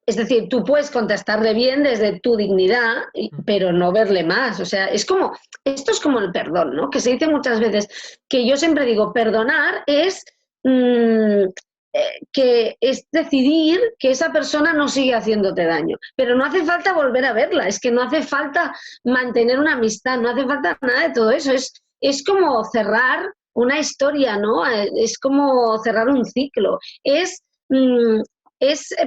Es decir, tú puedes contestarle bien desde tu dignidad, pero no verle más. O sea, esto es como el perdón, ¿no? Que se dice muchas veces, que yo siempre digo, perdonar es que es decidir que esa persona no sigue haciéndote daño. Pero no hace falta volver a verla, es que no hace falta mantener una amistad, no hace falta nada de todo eso. Es como cerrar una historia, ¿no? Es como cerrar un ciclo. Es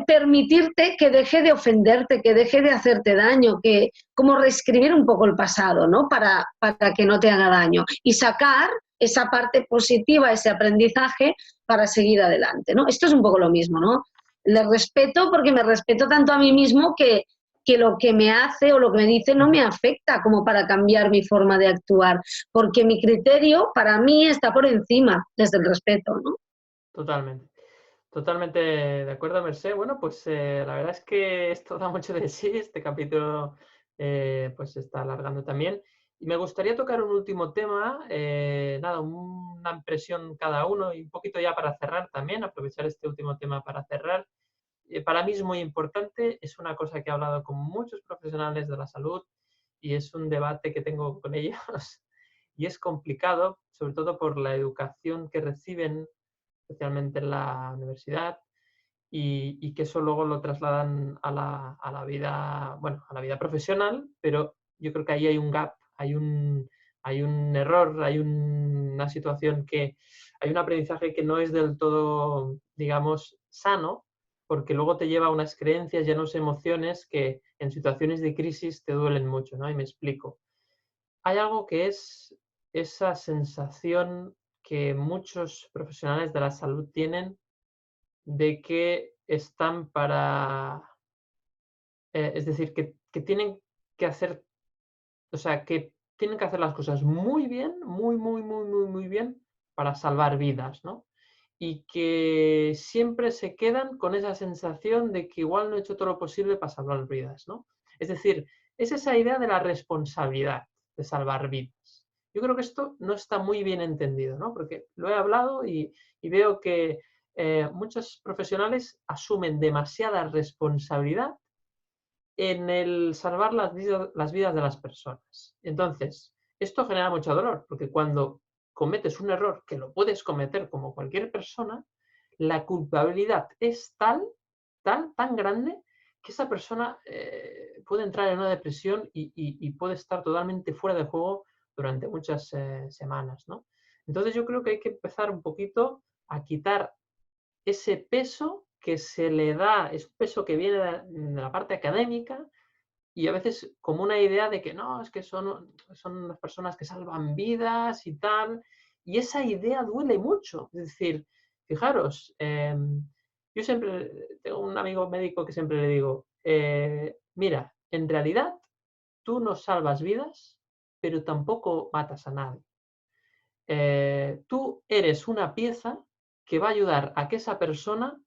permitirte que deje de ofenderte, que deje de hacerte daño, que como reescribir un poco el pasado, ¿no? Para que no te haga daño y sacar esa parte positiva, ese aprendizaje para seguir adelante, ¿no? Esto es un poco lo mismo, ¿no? Le respeto porque me respeto tanto a mí mismo que lo que me hace o lo que me dice no me afecta como para cambiar mi forma de actuar, porque mi criterio para mí está por encima desde el respeto, ¿no? Totalmente. Totalmente de acuerdo, Mercé. Bueno, pues la verdad es que esto da mucho de sí. Este capítulo pues se está alargando también. Y me gustaría tocar un último tema, nada, una impresión cada uno y un poquito ya para cerrar también, aprovechar este último tema para cerrar. Para mí es muy importante, es una cosa que he hablado con muchos profesionales de la salud y es un debate que tengo con ellos y es complicado, sobre todo por la educación que reciben, especialmente en la universidad, y que eso luego lo trasladan a la vida, bueno, a la vida profesional, pero yo creo que ahí hay un gap, hay un error, hay una situación hay un aprendizaje que no es del todo, digamos, sano, porque luego te lleva a unas creencias y a unas emociones que en situaciones de crisis te duelen mucho, ¿no? Y me explico. Hay algo que es esa sensación que muchos profesionales de la salud tienen de que están es decir, que tienen que hacer, o sea, que tienen que hacer las cosas muy bien, muy bien para salvar vidas, ¿no? Y que siempre se quedan con esa sensación de que igual no he hecho todo lo posible para salvar vidas, ¿no? Es decir, es esa idea de la responsabilidad de salvar vidas. Yo creo que esto no está muy bien entendido, ¿no? Porque lo he hablado y veo que muchos profesionales asumen demasiada responsabilidad en el salvar las vidas de las personas. Entonces, esto genera mucho dolor, porque cuando cometes un error, que lo puedes cometer como cualquier persona, la culpabilidad es tan grande, que esa persona puede entrar en una depresión y puede estar totalmente fuera de juego durante muchas semanas, ¿no? Entonces yo creo que hay que empezar un poquito a quitar ese peso que se le da, es un peso que viene de la parte académica y a veces como una idea de que no, es que son las personas que salvan vidas y tal, y esa idea duele mucho. Es decir, fijaros, yo siempre tengo un amigo médico que siempre le digo, mira, en realidad tú no salvas vidas, pero tampoco matas a nadie. Tú eres una pieza que va a ayudar a que esa persona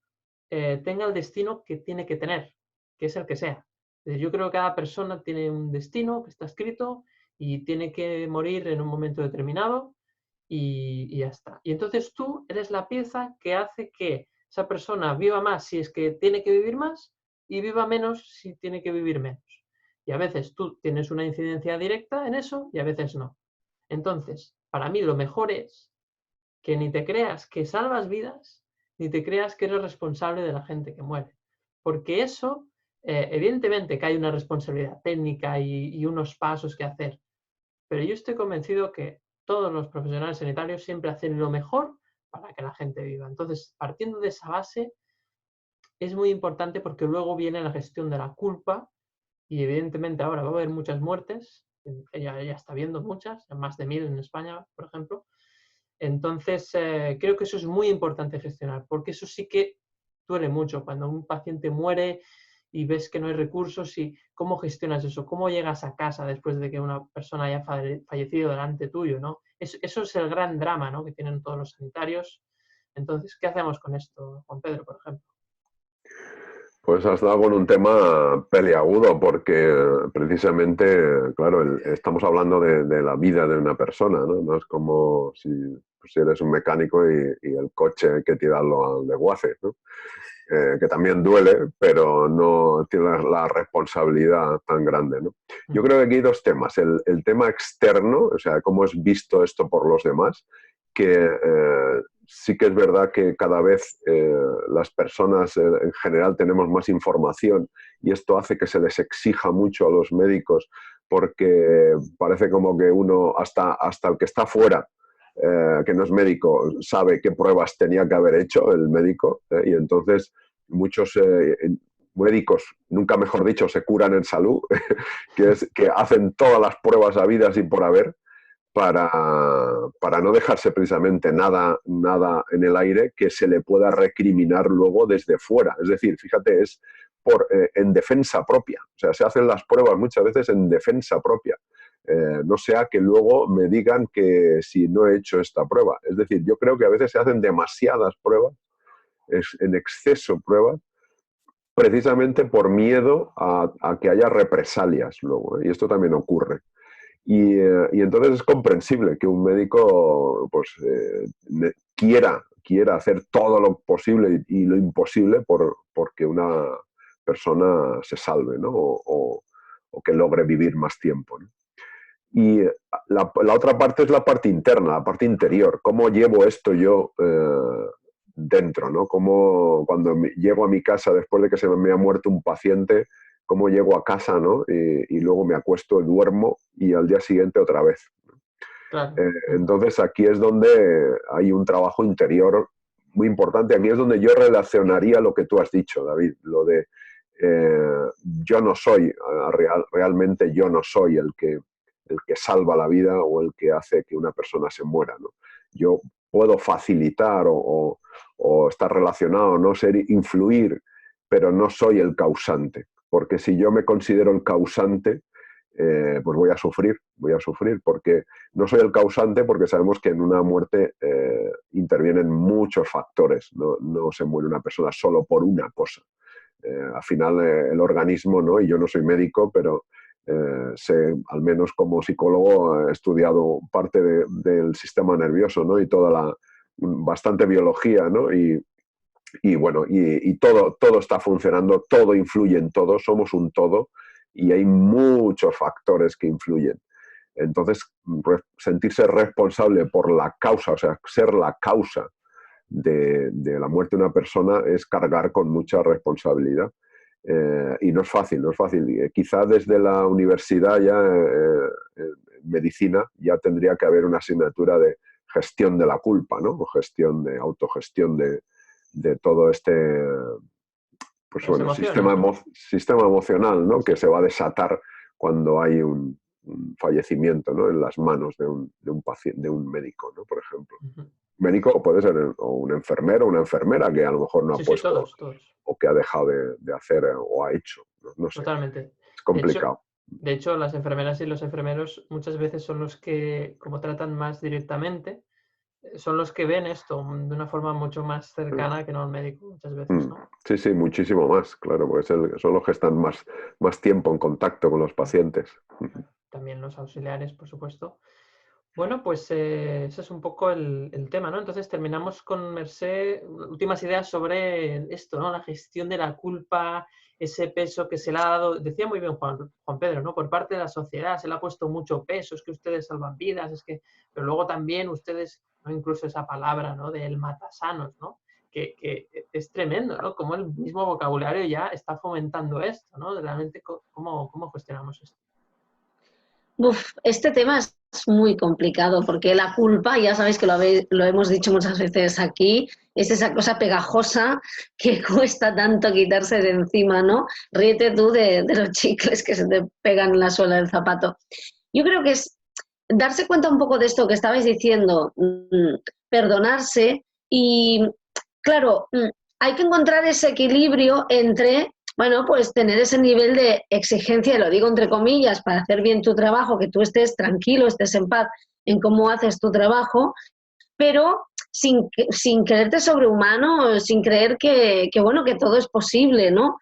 tenga el destino que tiene que tener, que es el que sea. Yo creo que cada persona tiene un destino que está escrito y tiene que morir en un momento determinado y ya está. Y entonces tú eres la pieza que hace que esa persona viva más si es que tiene que vivir más y viva menos si tiene que vivir menos. Y a veces tú tienes una incidencia directa en eso y a veces no. Entonces, para mí lo mejor es que ni te creas que salvas vidas, ni te creas que eres responsable de la gente que muere. Porque eso, evidentemente que hay una responsabilidad técnica y unos pasos que hacer, pero yo estoy convencido que todos los profesionales sanitarios siempre hacen lo mejor para que la gente viva. Entonces, partiendo de esa base, es muy importante porque luego viene la gestión de la culpa y evidentemente ahora va a haber muchas muertes, ya está habiendo muchas, más de 1000 en España, por ejemplo. Entonces, creo que eso es muy importante gestionar, porque eso sí que duele mucho cuando un paciente muere y ves que no hay recursos y cómo gestionas eso, cómo llegas a casa después de que una persona haya fallecido delante tuyo, ¿no? Eso es el gran drama, ¿no?, que tienen todos los sanitarios. Entonces, ¿qué hacemos con esto, Juan Pedro, por ejemplo? Pues has dado con un tema peliagudo porque precisamente, claro, estamos hablando de la vida de una persona, ¿no? No es como si eres un mecánico y el coche hay que tirarlo al desguace, ¿no? Que también duele, pero no tiene la responsabilidad tan grande, ¿no? Yo creo que aquí hay dos temas. El tema externo, o sea, cómo es visto esto por los demás, que sí que es verdad que cada vez las personas en general tenemos más información y esto hace que se les exija mucho a los médicos porque parece como que uno, hasta el que está fuera, que no es médico, sabe qué pruebas tenía que haber hecho el médico y entonces muchos médicos, nunca mejor dicho, se curan en salud, que hacen todas las pruebas habidas y por haber para no dejarse precisamente nada en el aire que se le pueda recriminar luego desde fuera. Es decir, fíjate, es en defensa propia. O sea, se hacen las pruebas muchas veces en defensa propia. No sea que luego me digan que si no he hecho esta prueba. Es decir, yo creo que a veces se hacen demasiadas pruebas, en exceso pruebas, precisamente por miedo a que haya represalias luego, ¿eh? Y esto también ocurre. Y entonces es comprensible que un médico pues, quiera hacer todo lo posible y lo imposible porque una persona se salve, ¿no? O que logre vivir más tiempo, ¿no? Y la otra parte es la parte interna, la parte interior. ¿Cómo llevo esto yo dentro, ¿no? Cómo cuando llego a mi casa después de que se me ha muerto un paciente, cómo llego a casa, ¿no? Y luego me acuesto, duermo y al día siguiente otra vez. Claro. Entonces aquí es donde hay un trabajo interior muy importante. Aquí es donde yo relacionaría lo que tú has dicho, David, lo de yo no soy, realmente yo no soy el que salva la vida o el que hace que una persona se muera, ¿no? Yo puedo facilitar o estar relacionado, no ser, influir, pero no soy el causante, porque si yo me considero el causante, pues voy a sufrir, porque no soy el causante, porque sabemos que en una muerte intervienen muchos factores, no se muere una persona solo por una cosa. Al final el organismo, ¿no? Y yo no soy médico, pero sé, al menos como psicólogo, he estudiado parte del sistema nervioso, ¿no? Y bastante biología, ¿no? Y bueno, y todo está funcionando, todo influye en todo, somos un todo y hay muchos factores que influyen. Entonces, sentirse responsable por la causa, o sea, ser la causa de la muerte de una persona es cargar con mucha responsabilidad. Y no es fácil. Quizá desde la universidad ya, en medicina, ya tendría que haber una asignatura de gestión de la culpa, ¿no? O autogestión de todo este pues bueno, sistema emocional, ¿no? Que se va a desatar cuando hay un fallecimiento, ¿no? En las manos de un paciente, de un médico, ¿no? Por ejemplo. Médico puede ser o un enfermero o una enfermera que a lo mejor no ha puesto todos. O que ha dejado de hacer o ha hecho. No sé. Totalmente. Es complicado. De hecho, las enfermeras y los enfermeros muchas veces son los que, como tratan más directamente, son los que ven esto de una forma mucho más cercana que no el médico, muchas veces, ¿no? Sí, muchísimo más, claro, porque son los que están más tiempo en contacto con los pacientes. También los auxiliares, por supuesto. Bueno, pues ese es un poco el tema, ¿no? Entonces terminamos con Mercé, últimas ideas sobre esto, ¿no? La gestión de la culpa, ese peso que se le ha dado, decía muy bien Juan Pedro, ¿no? Por parte de la sociedad se le ha puesto mucho peso, es que ustedes salvan vidas, pero luego también ustedes, ¿no? Incluso esa palabra, ¿no? Del matasanos, ¿no? Que es tremendo, ¿no? Como el mismo vocabulario ya está fomentando esto, ¿no? Realmente, ¿cómo gestionamos esto? Este tema es muy complicado porque la culpa, ya sabéis que lo hemos dicho muchas veces aquí, es esa cosa pegajosa que cuesta tanto quitarse de encima, ¿no? Ríete tú de los chicles que se te pegan en la suela del zapato. Yo creo que es darse cuenta un poco de esto que estabais diciendo, perdonarse y, claro, hay que encontrar ese equilibrio entre, bueno, pues tener ese nivel de exigencia, y lo digo entre comillas, para hacer bien tu trabajo, que tú estés tranquilo, estés en paz en cómo haces tu trabajo, pero sin creerte sobrehumano, sin creer que bueno, que todo es posible, ¿no?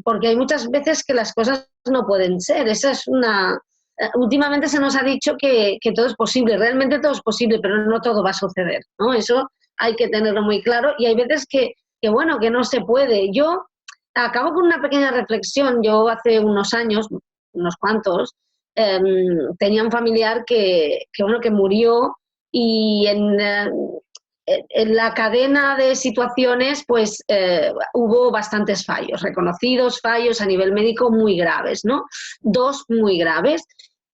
Porque hay muchas veces que las cosas no pueden ser. Esa es una... Últimamente se nos ha dicho que todo es posible, realmente todo es posible, pero no todo va a suceder, ¿no? Eso hay que tenerlo muy claro y hay veces que bueno, que no se puede. Yo acabo con una pequeña reflexión. Yo hace unos años, unos cuantos, tenía un familiar que murió y en la cadena de situaciones pues hubo bastantes fallos, reconocidos fallos a nivel médico muy graves, ¿no? 2 muy graves.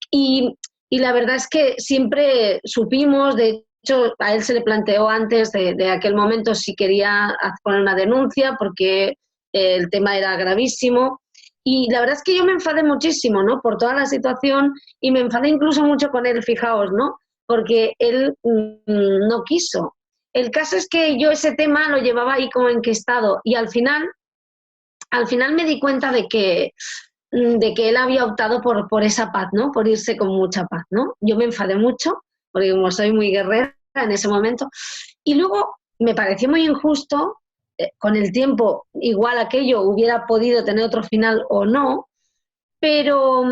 Y la verdad es que siempre supimos, de hecho, a él se le planteó antes de aquel momento si quería poner una denuncia porque el tema era gravísimo. Y la verdad es que yo me enfadé muchísimo, ¿no? Por toda la situación y me enfadé incluso mucho con él, fijaos, ¿no? Porque él no quiso. El caso es que yo ese tema lo llevaba ahí como enquistado y al final me di cuenta de que él había optado por esa paz, ¿no? Por irse con mucha paz, ¿no? Yo me enfadé mucho, porque como soy muy guerrera en ese momento, y luego me pareció muy injusto, con el tiempo igual aquello hubiera podido tener otro final o no, pero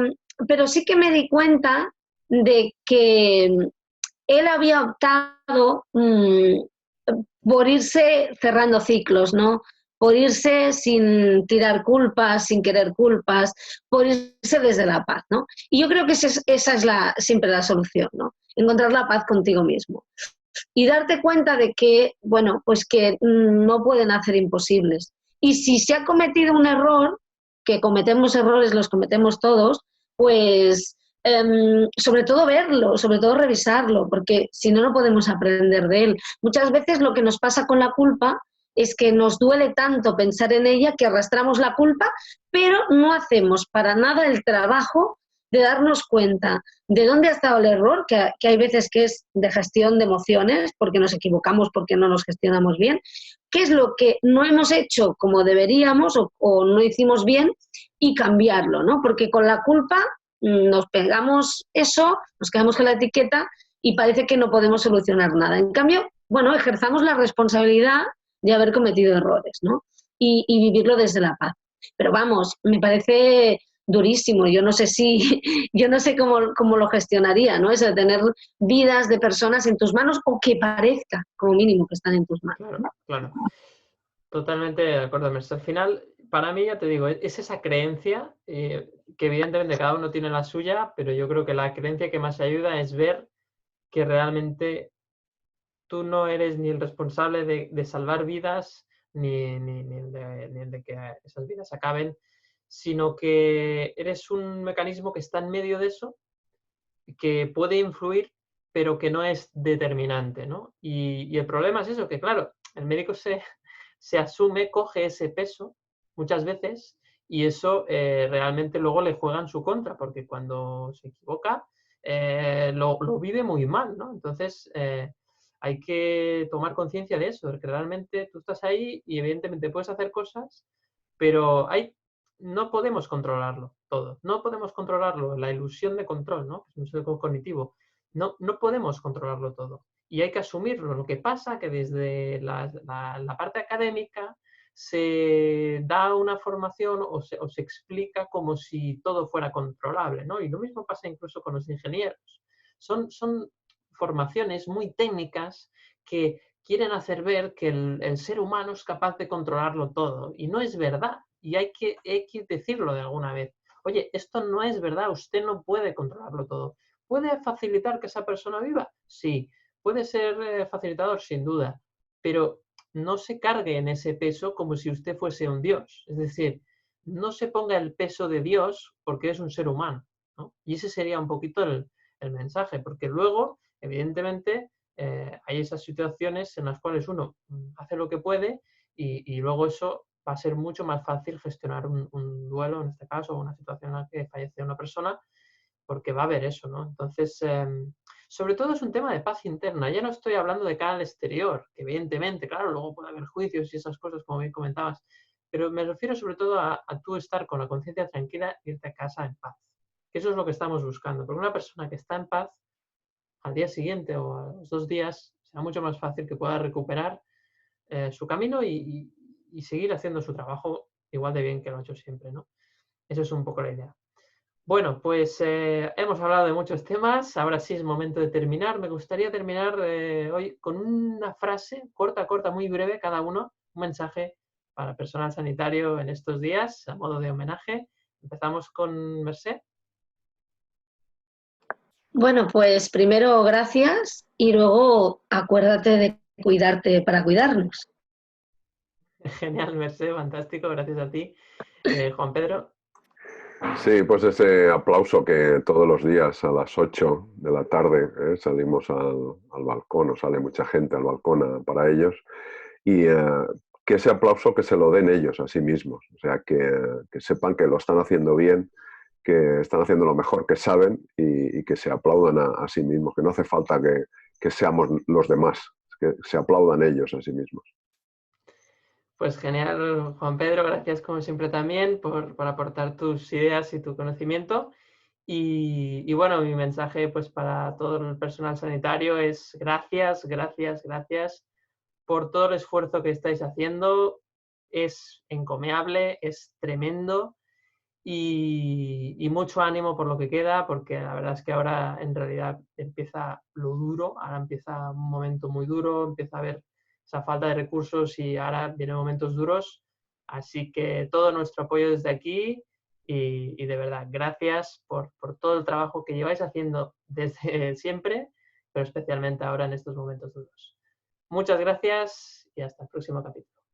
sí que me di cuenta de que él había optado por irse cerrando ciclos, ¿no? Por irse sin tirar culpas, sin querer culpas, por irse desde la paz, ¿no? Y yo creo que esa es siempre la solución, ¿no? Encontrar la paz contigo mismo. Y darte cuenta de que, bueno, pues que no pueden hacer imposibles. Y si se ha cometido un error, que cometemos errores, los cometemos todos, pues sobre todo verlo, sobre todo revisarlo, porque si no, no podemos aprender de él. Muchas veces lo que nos pasa con la culpa es que nos duele tanto pensar en ella que arrastramos la culpa, pero no hacemos para nada el trabajo de darnos cuenta de dónde ha estado el error, que hay veces que es de gestión de emociones, porque nos equivocamos, porque no nos gestionamos bien, qué es lo que no hemos hecho como deberíamos o no hicimos bien y cambiarlo, ¿no? Porque con la culpa nos pegamos eso, nos quedamos con la etiqueta y parece que no podemos solucionar nada. En cambio, bueno, ejerzamos la responsabilidad de haber cometido errores, ¿no? Y vivirlo desde la paz. Pero vamos, me parece durísimo. Yo no sé yo no sé cómo lo gestionaría, ¿no? Eso de tener vidas de personas en tus manos o que parezca, como mínimo, que están en tus manos. Claro, claro. Totalmente de acuerdo, Merced. Al final, para mí, ya te digo, es esa creencia que evidentemente cada uno tiene la suya, pero yo creo que la creencia que más ayuda es ver que realmente tú no eres ni el responsable de salvar vidas, ni el de que esas vidas acaben, sino que eres un mecanismo que está en medio de eso, que puede influir, pero que no es determinante, ¿no? Y el problema es eso, que claro, el médico se asume, coge ese peso muchas veces y eso realmente luego le juega en su contra, porque cuando se equivoca lo vive muy mal, ¿no? Entonces hay que tomar conciencia de eso, de que realmente tú estás ahí y evidentemente puedes hacer cosas, pero no podemos controlarlo todo, no podemos controlarlo, la ilusión de control, ¿no? Es un sesgo cognitivo. No podemos controlarlo todo y hay que asumirlo. Lo que pasa que desde la parte académica se da una formación o se explica como si todo fuera controlable, ¿no? Y lo mismo pasa incluso con los ingenieros. Son formaciones muy técnicas que quieren hacer ver que el ser humano es capaz de controlarlo todo y no es verdad. Y hay que decirlo de alguna vez. Oye, esto no es verdad, usted no puede controlarlo todo. ¿Puede facilitar que esa persona viva? Sí. ¿Puede ser facilitador? Sin duda. Pero no se cargue en ese peso como si usted fuese un dios. Es decir, no se ponga el peso de Dios porque es un ser humano, ¿no? Y ese sería un poquito el mensaje, porque luego, evidentemente, hay esas situaciones en las cuales uno hace lo que puede y luego eso va a ser mucho más fácil gestionar un duelo, en este caso, o una situación en la que fallece una persona, porque va a haber eso, ¿no? Entonces, sobre todo es un tema de paz interna. Ya no estoy hablando de cara al exterior, que evidentemente, claro, luego puede haber juicios y esas cosas, como bien comentabas, pero me refiero sobre todo a tú estar con la conciencia tranquila e irte a casa en paz. Que eso es lo que estamos buscando, porque una persona que está en paz, al día siguiente o a los 2 días, será mucho más fácil que pueda recuperar su camino y seguir haciendo su trabajo igual de bien que lo ha hecho siempre, ¿no? Eso es un poco la idea. Bueno, pues hemos hablado de muchos temas, ahora sí es momento de terminar. Me gustaría terminar hoy con una frase corta, muy breve cada uno, un mensaje para el personal sanitario en estos días, a modo de homenaje. Empezamos con Mercé. Bueno, pues primero gracias y luego acuérdate de cuidarte para cuidarnos. Genial, Mercé, fantástico, gracias a ti. Juan Pedro. Sí, pues ese aplauso que todos los días a las 8 de la tarde salimos al balcón, o sale mucha gente al balcón para ellos, y que ese aplauso que se lo den ellos a sí mismos, o sea, que sepan que lo están haciendo bien, que están haciendo lo mejor que saben y que se aplaudan a sí mismos, que no hace falta que seamos los demás, que se aplaudan ellos a sí mismos. Pues genial, Juan Pedro, gracias como siempre también por aportar tus ideas y tu conocimiento. Y bueno, mi mensaje pues para todo el personal sanitario es gracias por todo el esfuerzo que estáis haciendo. Es encomiable, es tremendo y mucho ánimo por lo que queda, porque la verdad es que ahora en realidad empieza lo duro, ahora empieza un momento muy duro, empieza a haber esa falta de recursos y ahora vienen momentos duros. Así que todo nuestro apoyo desde aquí y de verdad, gracias por todo el trabajo que lleváis haciendo desde siempre, pero especialmente ahora en estos momentos duros. Muchas gracias y hasta el próximo capítulo.